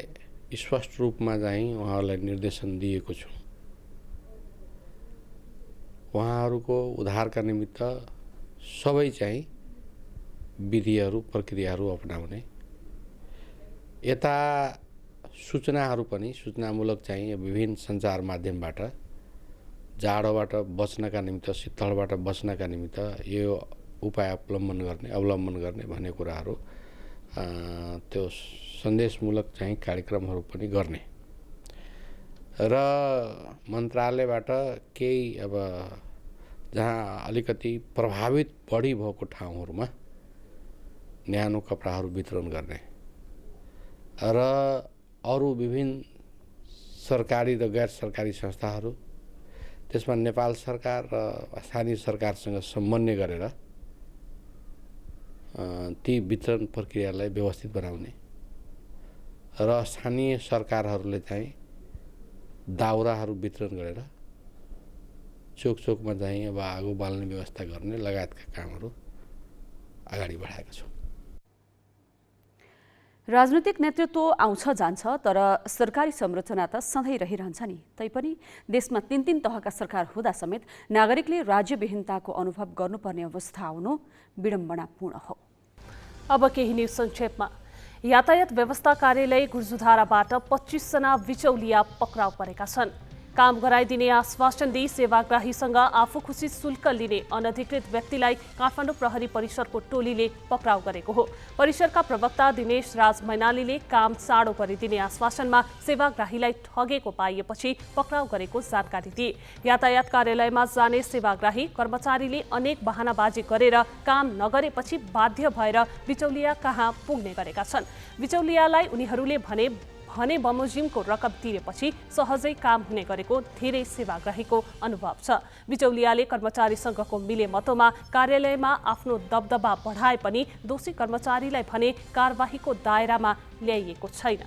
स्पष्ट रूपमा चाहिँ उहाँहरूलाई निर्देशन दिएको छु। उहाँहरूको उद्धारका निमित्त सबै चाहिँ विधिहरू प्रक्रियाहरू अपनाउने, यता सूचनाहरू पनि सूचनामूलक चाहिँ विभिन्न सञ्चार माध्यमबाट जाडोबाट बच्नका निमित्त, शीतलबाट बच्नका निमित्त यो उपाय अवलम्बन गर्ने भन्ने कुराहरू त्यो सन्देशमूलक चाहिँ कार्यक्रमहरू पनि गर्ने र मन्त्रालयबाट केही अब जहाँ अलिकति प्रभावित बढी भएको ठाउँहरूमा न्यानो कपडाहरू वितरण गर्ने र अरू विभिन्न सरकारी र गैर सरकारी संस्थाहरू, त्यसमा नेपाल सरकार र स्थानीय सरकारसँग समन्वय गरेर ती वितरण प्रक्रियालाई व्यवस्थित बनाउने र स्थानीय सरकारहरूले चाहिँ दाउराहरू वितरण गरेर चोकमा चाहिँ अब आगो बाल्ने व्यवस्था गर्ने लगायतका कामहरू अगाडि बढाएका छौँ। राजनीतिक नेतृत्व आउँछ जान्छ, तर सरकारी संरचना त सधैँ रहिरहन्छ नि। तैपनि देशमा 3 तहका सरकार हुँदा समेत नागरिकले राज्यविहीनताको अनुभव गर्नुपर्ने अवस्था आउनु विडम्बनापूर्ण हो। अब केही न्युज संक्षेपमा। यातायात व्यवस्था कार्यालय गुर्जुधाराबाट 25 जना बिचौलिया पक्राउ परेका छन्। काम गराइदिने आश्वासन दिई सेवाग्राहीसँग आफू खुसी शुल्क लिने अनधिकृत व्यक्तिलाई काठमाडौँ प्रहरी परिसरको टोलीले पक्राउ गरेको हो। परिसरका प्रवक्ता दिनेश राज मैनालीले काम चाँडो गरिदिने आश्वासनमा सेवाग्राहीलाई ठगेको पाइएपछि पक्राउ गरेको जानकारी दिए। यातायात कार्यालयमा जाने सेवाग्राही कर्मचारीले अनेक बहानाबाजी गरेर काम नगरेपछि बाध्य भएर बिचौलिया कहाँ पुग्ने गरेका छन्। बिचौलियालाई उनीहरूले भने बमोजिमको रकम तिरेपछि सहजै काम हुने गरेको धेरै सेवाग्राहीको अनुभव छ। बिचौलियाले कर्मचारीसँगको मिलेमतोमा कार्यालयमा आफ्नो दबदबा बढाए पनि दोषी कर्मचारीलाई भने कारबाहीको दायरामा ल्याइएको छैन।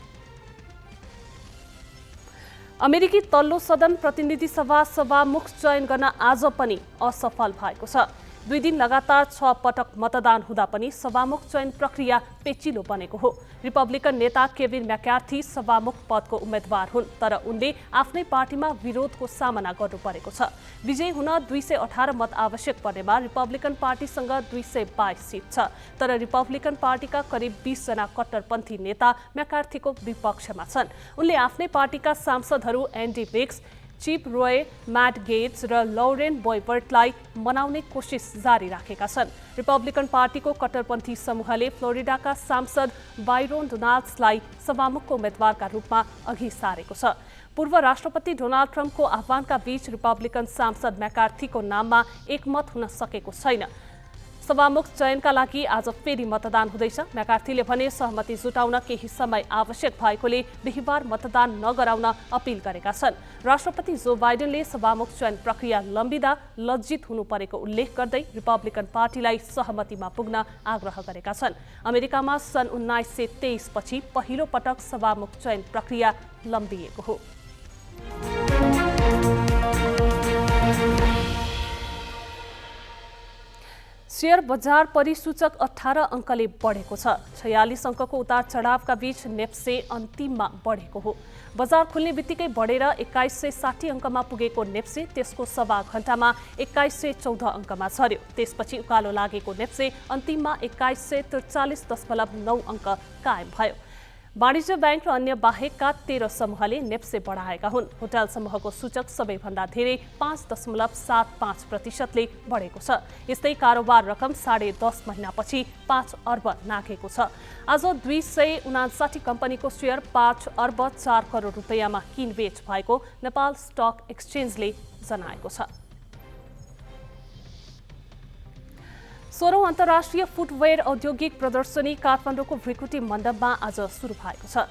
अमेरिकी तल्लो सदन प्रतिनिधि सभा सभामुख चयन गर्न आज पनि असफल भएको छ। 2 दिन लगातार 6 पटक मतदान हुँदा पनि सभामुख चयन प्रक्रिया पेचिलो बनेको हो। रिपब्लिकन नेता केभिन मैकार्थी सभामुख पदको उम्मेद्वार हुन्, तर उनले आफ्नै पार्टीमा विरोधको सामना गर्नु परेको छ। विजयी हुन 218 मत आवश्यक पर्नेमा रिपब्लिकन पार्टीसँग 222 सिट छ, तर रिपब्लिकन पार्टीका करिब 20 जना कट्टरपन्थी नेता मैकार्थीको विपक्षमा छन्। उनले आफ्नै पार्टीका सांसदहरू एन्डी बिग्स, चिप रोय, म्याट गेट्स र लौरेन बोयबर्टलाई मनाउने कोसिस जारी राखेका छन्। रिपब्लिकन पार्टीको कट्टरपन्थी समूहले फ्लोरिडाका सांसद बाइरोन डोनाल्ड्सलाई सभामुखको उम्मेद्वारका रूपमा अघि सारेको छ। पूर्व राष्ट्रपति डोनाल्ड ट्रम्पको आह्वानका बीच रिपब्लिकन सांसद मैकार्थीको नाममा एकमत हुन सकेको छैन। सभामुख चयनका लागि आज फेरि मतदान हुँदैछ। मैकार्थीले भने सहमति जुटाउन केही समय आवश्यक भएकोले बिहिबार मतदान नगराउन अपिल गरेका छन्। राष्ट्रपति जो बाइडेनले सभामुख चयन प्रक्रिया लम्बिँदा लज्जित हुनु परेको उल्लेख गर्दै रिपब्लिकन पार्टीलाई सहमतिमा पुग्न आग्रह गरेका छन्। अमेरिकामा सन् 1923 पछि पहिलो पटक सभामुख चयन प्रक्रिया लम्बिएको हो। शेयर बजार परिसूचक 18 अङ्कले बढेको छ। 46 अङ्कको उतार चढावका बीच नेप्से अन्तिममा बढेको हो। बजार खुल्ने बित्तिकै बढेर 2160 अङ्कमा पुगेको नेप्से त्यसको सवा घण्टामा 2114 अङ्कमा झर्यो। त्यसपछि उकालो लागेको नेप्से अन्तिममा 2143.9 अङ्क कायम भयो। वाणिज्य बैंक र अन्य बाहेकका 13 समूहले नेप्से बढाएका हुन्। होटल समूहको सूचक सबैभन्दा धेरै 5.75%ले बढेको छ। यस्तै कारोबार रकम 10.5 महिनापछि 5 अर्ब नाघेको छ। आज 259 कम्पनीको शेयर 5 अर्ब 4 करोड रुपियाँमा किनबेच भएको नेपाल स्टक एक्सचेन्जले जनाएको छ। 16औं अन्तर्राष्ट्रिय फुटवेयर औद्योगिक प्रदर्शनी काठमाडौँको भृकुटी मण्डपमा आज सुरु भएको छ।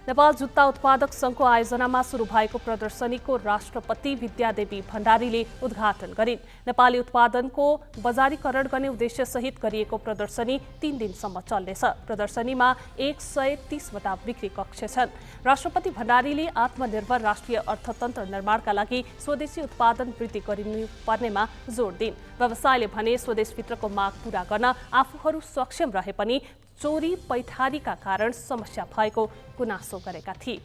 नेपाल जुत्ता उत्पादक सङ्घको आयोजनामा सुरु भएको प्रदर्शनीको राष्ट्रपति विद्यादेवी भण्डारीले उद्घाटन गरिन्। नेपाली उत्पादनको बजारीकरण गर्ने उद्देश्यसहित गरिएको प्रदर्शनी 3 दिनसम्म चल्नेछ। प्रदर्शनीमा 130 वटा बिक्री कक्ष छन्। राष्ट्रपति भण्डारीले आत्मनिर्भर राष्ट्रिय अर्थतन्त्र निर्माणका लागि स्वदेशी उत्पादन वृद्धि गरिनुपर्नेमा जोड दिइन्। व्यवसायले भने स्वदेशभित्रको माग पूरा गर्न आफूहरू सक्षम रहे पनि चोरी पैठारीका कारण समस्या भएको गुनासो गरेका थिए।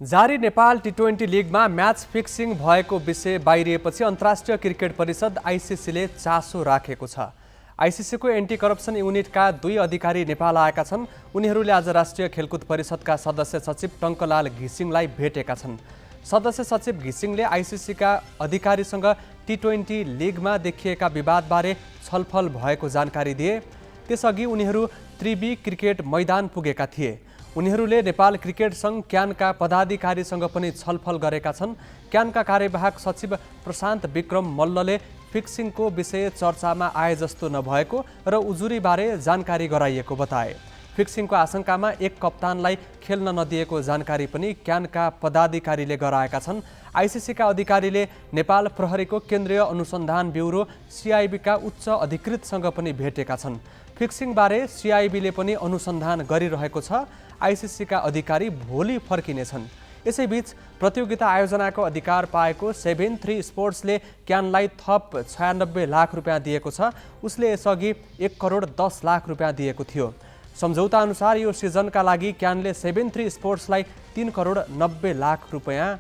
जारी नेपाल टी20 लिगमा म्याच फिक्सिङ भएको विषय बाहिरिएपछि अन्तर्राष्ट्रिय क्रिकेट परिषद आइसिसीले चासो राखेको छ। आइसिसीको एन्टी करप्सन युनिटका 2 अधिकारी नेपाल आएका छन्। उनीहरूले आज राष्ट्रिय खेलकुद परिषदका सदस्य सचिव टङ्कलाल घिसिङलाई भेटेका छन्। सदस्य सचिव घिसिङले आइसिसीका अधिकारीसँग टी20 लिगमा देखिएका विवादबारे छलफल भएको जानकारी दिए। त्यसअघि उनीहरू त्रिवी क्रिकेट मैदान पुगेका थिए। उनीहरूले नेपाल क्रिकेट सङ्घ क्यानका पदाधिकारीसँग पनि छलफल गरेका छन्। क्यानका कार्यवाहक सचिव प्रशान्त विक्रम मल्लले फिक्सिङको विषय चर्चामा आए जस्तो नभएको र उजुरीबारे जानकारी गराइएको बताए। फिक्सिङको आशंकामा एक कप्तानलाई खेल्न नदिएको जानकारी पनि क्यानका पदाधिकारीले गराएका छन्। आइसिसीका अधिकारीले नेपाल प्रहरीको केन्द्रीय अनुसन्धान ब्युरो CIBका उच्च अधिकृतसँग पनि भेटेका छन्। फिक्सिङबारे CIBले पनि अनुसन्धान गरिरहेको छ। आइसिसीका अधिकारी भोलि फर्किनेछन्। यसैबीच प्रतियोगिता आयोजनाको अधिकार पाएको 7-3 स्पोर्ट्सले क्यानलाई थप 96 लाख रुपियाँ दिएको छ। उसले यसअघि 1 करोड 10 लाख रुपियाँ दिएको थियो। सम्झौता अनुसार यो सिजनका लागि क्यानले 7-3 स्पोर्ट्सलाई 3 करोड 90 लाख रुपियाँ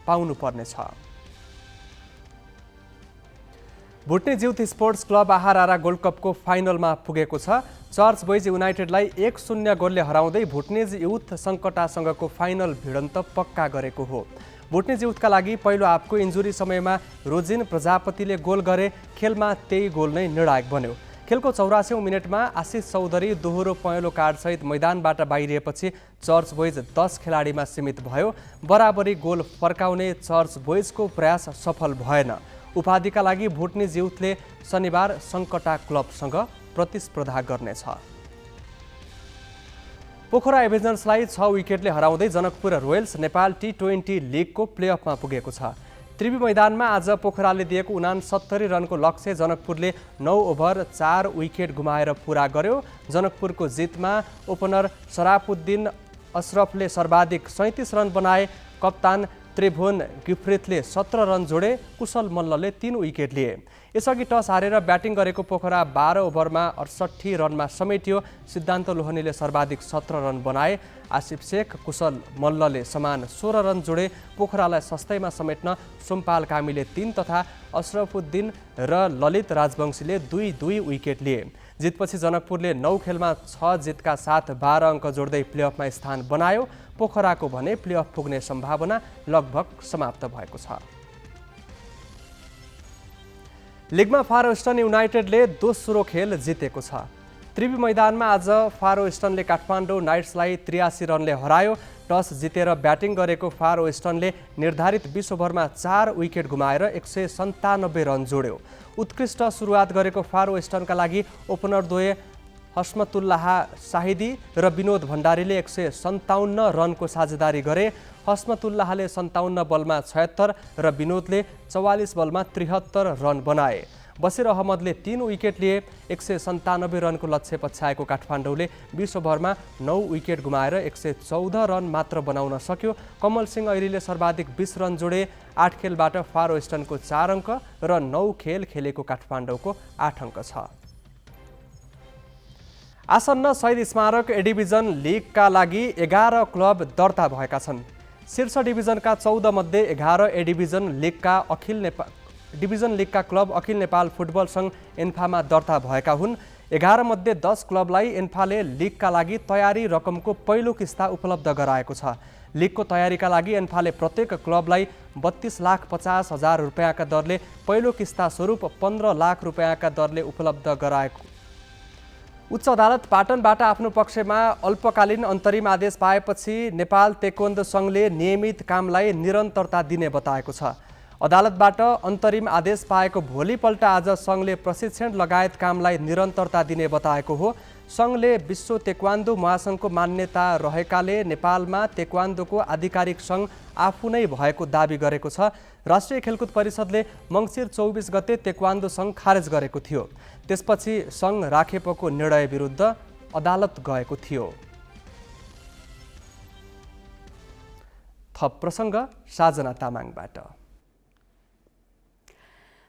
पाउनुपर्नेछ। भुटने युथ स्पोर्ट्स क्लब आहारारा गोल्ड कपको फाइनलमा पुगेको छ। चर्च बोइज युनाइटेडलाई 1-0 गोलले हराउँदै भुटनेज युथ सङ्कटासँगको फाइनल भिडन्त पक्का गरेको हो। भुटनेज युथका लागि पहिलो हाफको इन्जुरी समयमा रोजिन प्रजापतिले गोल गरे। खेलमा त्यही गोल नै निर्णायक बन्यो। खेलको 84औं मिनेटमा आशिष चौधरी दोहोरो पहेँलो कार्डसहित मैदानबाट बाहिरिएपछि चर्च बोइज 10 खेलाडीमा सीमित भयो। बराबरी गोल फर्काउने चर्च बोइजको प्रयास सफल भएन। उपाधिका लागि भुटनेज युथले शनिबार सङ्कटा क्लबसँग प्रतिस्पर्धा गर्नेछ। पोखरा एभेन्जर्सलाई 6 विकेटले हराउँदै जनकपुर रोयल्स नेपाल T20 लिगको प्लेअफमा पुगेको छ। त्रिवी मैदानमा आज पोखराले दिएको 69 रनको लक्ष्य जनकपुरले 9 ओभर 4 विकेट गुमाएर पुरा गर्यो। जनकपुरको जितमा ओपनर सराफुद्दिन अशरफले सर्वाधिक 37 रन बनाए। कप्तान त्रिभुवन गिफ्रिथले 17 रन जोडे। कुशल मल्लले 3 विकेट लिए। यसअघि टस हारेर ब्याटिङ गरेको पोखरा 12 ओभरमा 68 रनमा समेटियो। सिद्धान्त लोहनीले सर्वाधिक 17 रन बनाए। आसिफ शेख, कुशल मल्लले समान 16 रन जोडे। पोखरालाई सस्तैमा समेट्न सोमपाल कामीले 3 तथा अशरफुद्दिन र ललित राजवंशीले 2-2 विकेट लिए। जितपछि जनकपुरले 9 खेलमा 6 जितका साथ 12 अङ्क जोड्दै प्लेअफमा स्थान बनायो। पोखराको भने प्लेअफ पुग्ने सम्भावना लगभग समाप्त भएको छ। लिगमा फारो इस्टर्न युनाइटेडले दोस्रो खेल जितेको छ। त्रिवी मैदानमा आज फारो इस्टर्नले काठमाडौँ नाइट्सलाई 83 रनले हरायो। टस जितेर ब्याटिङ गरेको फारो इस्टर्नले निर्धारित 20 ओभरमा 4 विकेट गुमाएर 197 रन जोड्यो। उत्कृष्ट सुरुवात गरेको फारो इस्टर्नका लागि ओपनर द्वय हस्मतुल्लाह साहिदी र विनोद भण्डारीले 157 रनको साझेदारी गरे। हस्मतुल्लाहले 57 बलमा 76 र विनोदले 44 बलमा 73 रन बनाए। बसिर अहमदले 3 विकेट लिए। 197 रनको लक्ष्य पछ्याएको काठमाडौँले 20 ओभरमा 9 विकेट गुमाएर 114 रन मात्र बनाउन सक्यो। कमल सिंह ऐरीले सर्वाधिक 20 रन जोडे। 8 खेलबाट फारो इस्टर्नको 4 अङ्क र 9 खेल खेलेको काठमाडौँको 8 अङ्क छ। आसन्न शहीद स्मारक ए डिभिजन लिगका लागि 11 क्लब दर्ता भएका छन्। शीर्ष डिभिजनका 14 मध्ये 11 ए डिभिजन लिगका क्लब अखिल नेपाल फुटबल सङ्घ एन्फामा दर्ता भएका हुन्। 11 मध्ये 10 क्लबलाई एन्फाले लिगका लागि तयारी रकमको पहिलो किस्ता उपलब्ध गराएको छ। लिगको तयारीका लागि एन्फाले प्रत्येक क्लबलाई 32,50,000 रुपियाँका दरले पहिलो किस्ता स्वरूप 15 लाख रुपियाँका दरले उपलब्ध गराएको। उच्च अदालत पाटनबाट आफ्नो पक्षमा अल्पकालीन अन्तरिम आदेश पाएपछि नेपाल तेक्वोन्डो सङ्घले नियमित कामलाई निरन्तरता दिने बताएको छ। अदालतबाट अन्तरिम आदेश पाएको भोलिपल्ट आज सङ्घले प्रशिक्षण लगायत कामलाई निरन्तरता दिने बताएको हो। सङ्घले विश्व तेक्वान्दो महासङ्घको मान्यता रहेकाले नेपालमा तेक्वान्दोको आधिकारिक सङ्घ आफू नै भएको दाबी गरेको छ। राष्ट्रिय खेलकुद परिषदले मङ्सिर 24 गते तेक्वान्दो सङ्घ खारेज गरेको थियो। त्यसपछि सङ्घ राखेपको निर्णय विरुद्ध अदालत गएको थियो। थप प्रसङ्ग साजना तामाङबाट।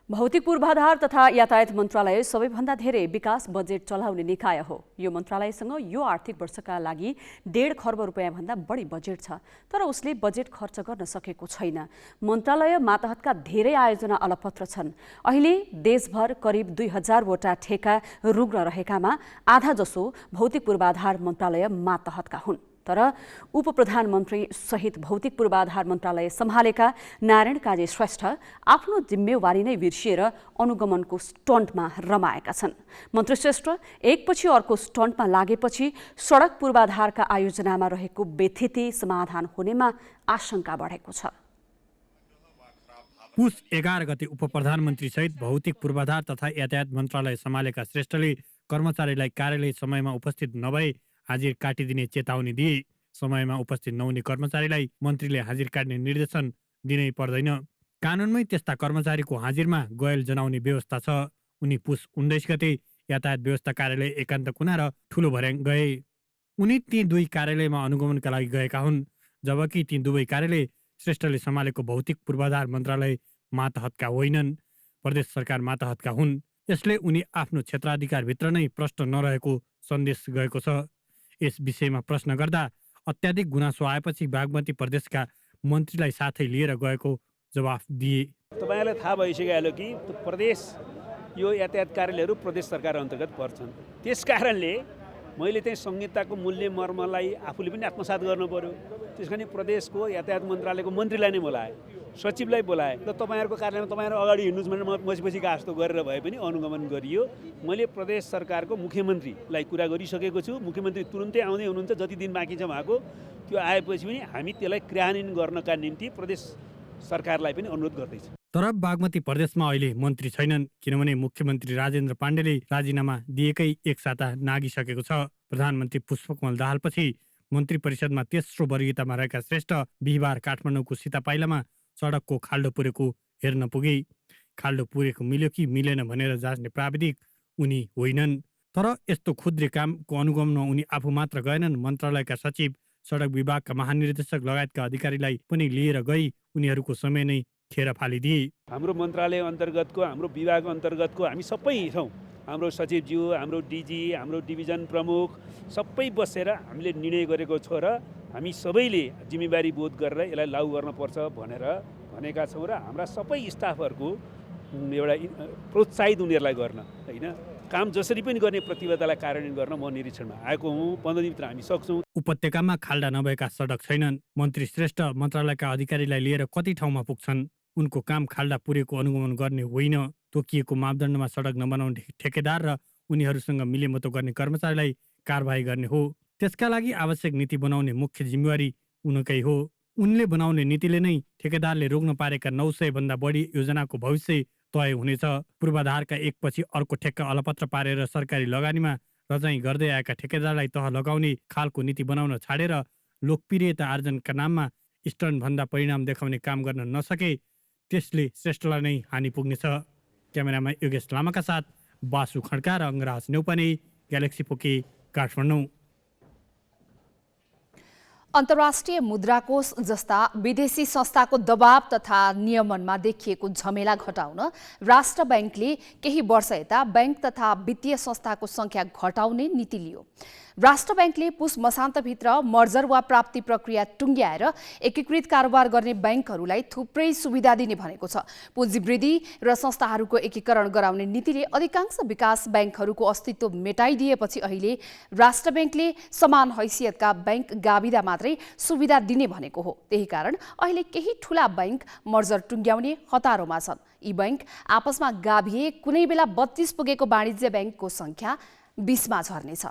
भौतिक पूर्वाधार तथा यातायात मन्त्रालय सबैभन्दा धेरै विकास बजेट चलाउने निकाय हो। यो मन्त्रालयसँग यो आर्थिक वर्षका लागि 1.5 खर्ब रुपियाँभन्दा बढी बजेट छ, तर उसले बजेट खर्च गर्न सकेको छैन। मन्त्रालय मातहतका धेरै आयोजना अलपत्र छन्। अहिले देशभर करिब 2000 वटा ठेका रुग्ण रहेकामा आधा जसो भौतिक पूर्वाधार मन्त्रालय मातहतका हुन्। तर उपप्रधानमन्त्री सहित भौतिक पूर्वाधार मन्त्रालय सम्हालेका नारायण काजी श्रेष्ठ आफ्नो जिम्मेवारी नै बिर्सिएर अनुगमनको स्टन्टमा रमाएका छन्। मन्त्री श्रेष्ठ एकपछि अर्को स्टन्टमा लागेपछि सडक पूर्वाधारका आयोजनामा रहेको व्यथिति समाधान हुनेमा आशंका बढेको छ। पुस 11 गते उपप्रधानमन्त्री सहित भौतिक पूर्वाधार तथा यातायात मन्त्रालय सम्हालेका श्रेष्ठले कर्मचारीलाई कार्यालय समयमा उपस्थित नभए हाजिर काटिदिने चेतावनी दिए। समयमा उपस्थित नहुने कर्मचारीलाई मन्त्रीले हाजिर काट्ने निर्देशन दिनै पर्दैन। कानुनमै त्यस्ता कर्मचारीको हाजिरमा गैल जनाउने व्यवस्था छ। उनी पुस 19 गते यातायात व्यवस्था कार्यालय एकान्त कुना र ठुलो भर्याङ गए। उनी ती दुई कार्यालयमा अनुगमनका लागि गएका हुन्, जबकि ती दुवै कार्यालय श्रेष्ठले सम्हालेको भौतिक पूर्वाधार मन्त्रालय मातहतका होइनन्, प्रदेश सरकार मातहतका हुन्। यसले उनी आफ्नो क्षेत्राधिकारभित्र नै प्रश्न नरहेको सन्देश गएको छ। यस विषयमा प्रश्न गर्दा अत्याधिक गुनासो आएपछि बागमती प्रदेशका मन्त्रीलाई साथै लिएर गएको जवाफ दिए। तपाईहरुलाई थाहा भइसक्यो कि प्रदेश यो यातायात कार्यालयहरू प्रदेश सरकार अन्तर्गत पर्छन्। त्यसकारणले मैले चाहिँ संहिताको मूल्य मर्मलाई आफूले पनि आत्मसात गर्नु पर्यो। त्यसकारण प्रदेशको यातायात मन्त्रालयको मन्त्रीलाई नै बोलाए, सचिवलाई बोलाए र तपाईँहरूको कार्यालयमा तपाईँहरू अगाडि हिँड्नुहोस् भनेर पछि गास्तो गरेर भए पनि अनुगमन गरियो। मैले प्रदेश सरकारको मुख्यमन्त्रीलाई कुरा गरिसकेको छु। मुख्यमन्त्री तुरुन्तै आउँदै हुनुहुन्छ, जति दिन बाँकी छ उहाँको, त्यो आएपछि पनि हामी त्यसलाई क्रियान्वयन गर्नका निम्ति प्रदेश सरकारलाई पनि अनुरोध गर्दैछ। तर बागमती प्रदेशमा अहिले मन्त्री छैनन्, किनभने मुख्यमन्त्री राजेन्द्र पाण्डेले राजीनामा दिएकै एक साता नागिसकेको छ। प्रधानमन्त्री पुष्पकमल दाहालपछि मन्त्री परिषदमा तेस्रो वर्गीयतामा रहेका श्रेष्ठ बिहिबार काठमाडौँको सीतापाइलामा सडकको खाल्डो पुरेको हेर्न पुगे। खाल्डो पुरेको मिल्यो कि मिलेन भनेर जाँच्ने प्राविधिक उनी होइनन्। तर यस्तो क्षुद्र कामको अनुगमनमा उनी आफू मात्र गएनन्, मन्त्रालयका सचिव, सडक विभागका महानिर्देशक लगायतका अधिकारीलाई पनि लिएर गई उनीहरूको समय नै खेर फालिदिए। हाम्रो मन्त्रालय अन्तर्गतको, हाम्रो विभाग अन्तर्गतको हामी सबै छौँ। हाम्रो सचिवज्यू, हाम्रो डिजी, हाम्रो डिभिजन प्रमुख सबै बसेर हामीले निर्णय गरेको छ र हामी सबैले जिम्मेवारी बोध गरेर यसलाई लागू गर्नुपर्छ भनेर भनेका छौँ र हाम्रा सबै स्टाफहरूको एउटा प्रोत्साहित उनीहरूलाई गर्न, होइन, काम जसरी पनि गर्ने प्रतिबद्धतालाई कार्यान्वयन गर्न म निरीक्षणमा आएको हुँ। 15 दिनभित्र हामी सक्छौँ। उपत्यकामा खाल्डा नभएका सडक छैनन्। मन्त्री श्रेष्ठ मन्त्रालयका अधिकारीलाई लिएर कति ठाउँमा पुग्छन्? उनको काम खाल्डा पुरेको अनुगमन गर्ने होइन, तोकिएको मापदण्डमा सडक नबनाउने ठेकेदार र उनीहरूसँग मिलेमतो गर्ने कर्मचारीलाई कारबाही गर्ने हो। त्यसका लागि आवश्यक नीति बनाउने मुख्य जिम्मेवारी उनकै हो। उनले बनाउने नीतिले नै ठेकेदारले रोक्न पारेका 900 भन्दा बढी योजनाको भविष्य तय हुनेछ। पूर्वाधारका एकपछि अर्को ठेक्का अलपत्र पारेर सरकारी लगानीमा रजाई गर्दै आएका ठेकेदारलाई तह लगाउने खालको नीति बनाउन छाडेर लोकप्रियता आर्जनका नाममा स्टन्टभन्दा परिणाम देखाउने काम गर्न नसके त्यसले श्रेष्ठलाई नै हानि पुग्नेछ। क्यामेरामा योगेश लामाका साथ बासु खड्का र अङ्गराज नेउपाने, ग्यालेक्सी पोके, काठमाडौँ। अन्तर्राष्ट्रिय मुद्राकोष जस्ता विदेशी संस्थाको दबाव तथा नियमनमा देखिएको झमेला घटाउन राष्ट्र ब्याङ्कले केही वर्ष यता ब्याङ्क तथा वित्तीय संस्थाको संख्या घटाउने नीति लियो। राष्ट्र ब्याङ्कले पुस मसान्तभित्र मर्जर वा प्राप्ति प्रक्रिया टुङ्ग्याएर एकीकृत कारोबार गर्ने ब्याङ्कहरूलाई थुप्रै सुविधा दिने भनेको छ। पुँजी वृद्धि र संस्थाहरूको एकीकरण गराउने नीतिले अधिकांश विकास ब्याङ्कहरूको अस्तित्व मेटाइदिएपछि अहिले राष्ट्र ब्याङ्कले समान हैसियतका ब्याङ्क गाविदा मात्रै सुविधा दिने भनेको हो। त्यही कारण अहिले केही ठूला ब्याङ्क मर्जर टुङ्ग्याउने हतारोमा छन्। यी ब्याङ्क आपसमा गाभिए कुनै बेला 32 पुगेको वाणिज्य ब्याङ्कको संख्या 20 मा झर्नेछ।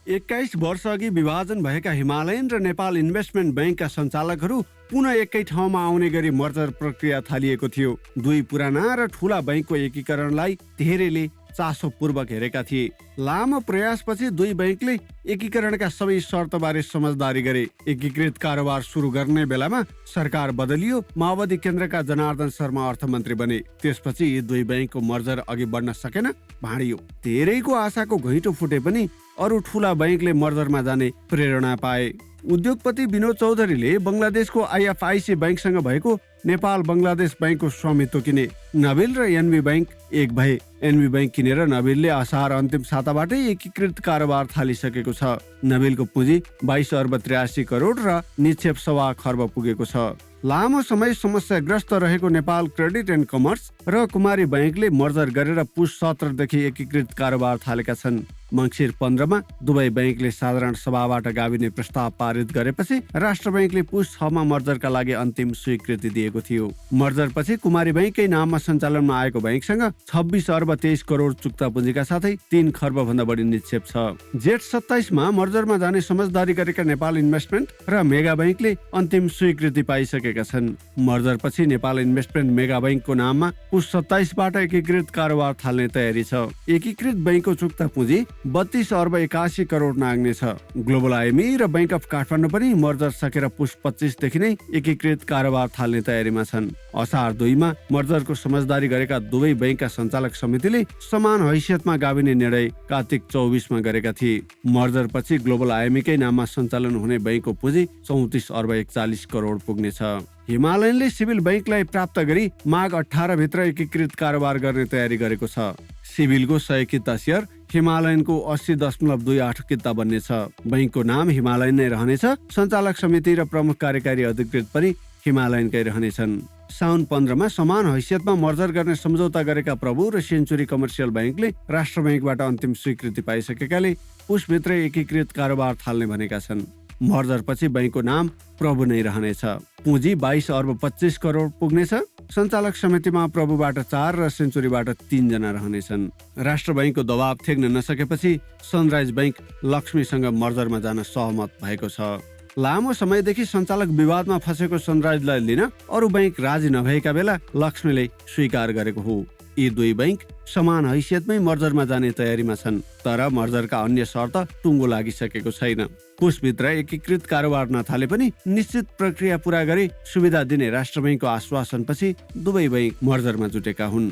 21 वर्ष अघि विभाजन भएका हिमालयन र नेपाल इन्भेस्टमेन्ट ब्याङ्कका सञ्चालकहरू पुनः एकै ठाउँमा आउने गरी मर्जर प्रक्रिया थालिएको थियो। दुई पुराना र ठूला ब्याङ्कको एकीकरणलाई धेरैले चासोपूर्वक हेरेका थिए। लामो प्रयासपछि दुई ब्याङ्कले एकीकरणका सबै शर्तबारे समझदारी गरे। एकीकृत कारोबार सुरु गर्ने बेलामा सरकार बदलियो। माओवादी केन्द्रका जनार्दन शर्मा अर्थमन्त्री बने। त्यसपछि यी दुई ब्याङ्कको मर्जर अघि बढ्न सकेन, भाँडियो। धेरैको आशाको घैँटो फुटे पनि अरू ठूला ब्याङ्कले मर्जरमा जाने प्रेरणा पाए। उद्योगपति विनोद चौधरीले बङ्गलादेशको आइएफआइसी ब्याङ्कसँग भएको नेपाल बङ्गलादेश ब्याङ्कको स्वामित्व किने। नबिल र एनबी ब्याङ्क एक भए। एनबी ब्याङ्क किनेर नबिलले असार अन्तिम साताबाटै एकीकृत कारोबार थालिसकेको छ। नबिलको पुँजी 22 अर्ब 83 करोड र निक्षेप 1.25 खर्ब पुगेको छ। लामो समय समस्याग्रस्त रहेको नेपाल क्रेडिट एन्ड कमर्स र कुमारी ब्याङ्कले मर्जर गरेर पुस 17 देखि एकीकृत कारोबार थालेका छन्। मङ्सिर 15 मा दुवै ब्याङ्कले साधारण सभाबाट गाभिने प्रस्ताव पारित गरेपछि राष्ट्र ब्याङ्कले पुस 6 मा मर्जरका लागि अन्तिम स्वीकृति दिएको थियो। मर्जरपछि कुमारी ब्याङ्ककै नाममा सञ्चालनमा आएको ब्याङ्कसँग 26 अर्ब 23 करोड चुक्ता पुँजीका साथै 3 खर्ब भन्दा बढी निक्षेप छ। जेठ 27 मा मर्जरमा जाने समझदारी गरेका नेपाल इन्भेस्टमेन्ट र मेगा ब्याङ्कले अन्तिम स्वीकृति पाइसकेका छन्। मर्जरपछि नेपाल इन्भेस्टमेन्ट मेगा ब्याङ्कको नाममा पुस 27 बाट एकीकृत कारोबार थाल्ने तयारी छ। एकीकृत ब्याङ्कको चुक्ता पुँजी 32 अर्ब 81 करोड नाग्नेछ। ग्लोबल आइएमई र बैंक अफ काठमाडौँ पनि मर्जर सकेर पुस 25 देखि नै एकीकृत कारोबार थाल्ने तयारीमा छन्। असार 2 मा मर्जरको समझदारी गरेका दुवै बैंकका सञ्चालक समितिले समान हैसियतमा गाभिने निर्णय कार्तिक 24 मा गरेका थिए। मर्जर पछि ग्लोबल आइएमई कै नाममा सञ्चालन हुने बैंकको पुँजी 34 अर्ब 41 करोड पुग्नेछ। हिमालयनले सिभिल बैंकलाई प्राप्त गरी माघ 18 भित्र एकीकृत कारोबार गर्ने तयारी गरेको छ। सिभिलको 100 किता सेयर हिमालयनको 80.28 किता बन्नेछ। बैंकको नाम हिमालयन नै रहनेछ। सञ्चालक समिति र प्रमुख कार्यकारी अधिकृत पनि हिमालयनकै रहनेछन्। साउन 15 मा समान हैसियतमा मर्जर गर्ने सम्झौता गरेका प्रभु र सेन्चुरी कमर्सियल बैंकले राष्ट्र बैंकबाट अन्तिम स्वीकृति पाइसकेकाले उसभित्र एकीकृत कारोबार थाल्ने भनेका छन्। मर्जर पछि बैंकको नाम प्रभु नै रहनेछ। पुँजी 22 अर्ब 25 करोड पुग्नेछ। सञ्चालक समितिमा प्रभुबाट 4 र सेन्चुरीबाट 3 जना रहनेछन्। राष्ट्र बैंकको दबाव थेग्न नसकेपछि सनराइज बैंक लक्ष्मीसँग मर्जरमा जान सहमत भएको छ। लामो समयदेखि सञ्चालक विवादमा फसेको सनराइजलाई लिन अरू बैंक राजी नभएका बेला लक्ष्मीले स्वीकार गरेको हो। यी दुई बैंक समान हैसियतमै मर्जरमा जाने तयारीमा छन्, तर मर्जरका अन्य शर्त टुङ्गो लागिसकेको छैन। पुसभित्र एकीकृत कारोबार नथाले पनि निश्चित प्रक्रिया पूरा गरी सुविधा दिने राष्ट्र बैंकको आश्वासनपछि दुवै बैंक मर्जरमा जुटेका हुन्।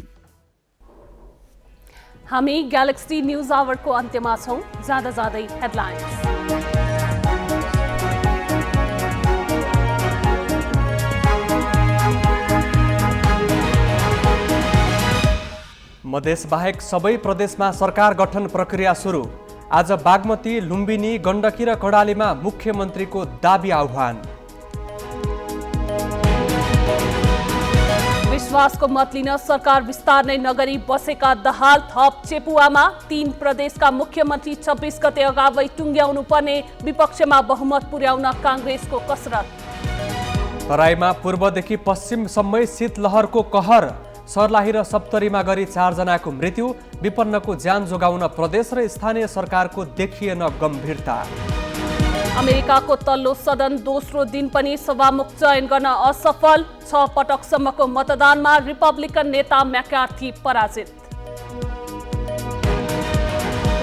हामी ग्यालेक्सी न्यूज आवरको अन्त्यमा छौं। जाँदा जाँदै हेडलाइन्स। मधेस बाहेक सबै प्रदेशमा सरकार गठन प्रक्रिया सुरु। आज बागमती, लुम्बिनी, गण्डकी र कर्णालीमा मुख्यमन्त्रीको दाबी आह्वान। विश्वासको मत लिन सरकार विस्तार नै नगरी बसेका दाहाल थप चेपुवामा। 3 प्रदेशका मुख्यमन्त्री 26 गते अगावै टुङ्ग्याउनु पर्ने विपक्षमा बहुमत पुर्याउन काङ्ग्रेसको कसरत। तराईमा पूर्वदेखि पश्चिमसम्मै शीतलहरको कहर। सर्लाही र सप्तरीमा गरी 4 जनाको मृत्यु। विपन्नको ज्यान जोगाउन प्रदेश र स्थानीय सरकारको देखिएन गम्भीरता। अमेरिकाको तल्लो सदन दोस्रो दिन पनि सभामुख चयन गर्न असफल। 6 पटकसम्मको मतदानमा रिपब्लिकन नेता म्याकार्थी पराजित।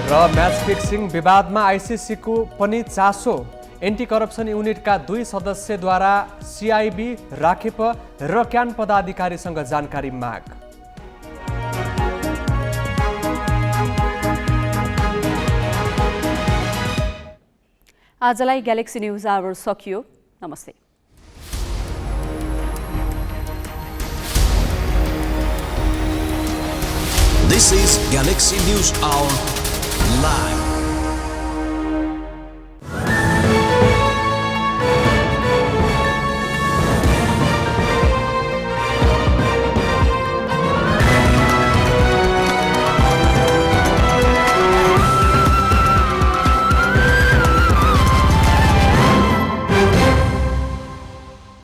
र म्याच फिक्सिङ विवादमा आइसिसीको पनि चासो। एन्टी करप्सन युनिटका 2 सदस्यद्वारा सिआइबी, राखेप र क्यान पदाधिकारीसँग जानकारी माग। आजलाई ग्यालेक्सी न्यूज आवर सकियो। नमस्ते। This is Galaxy News Hour Live.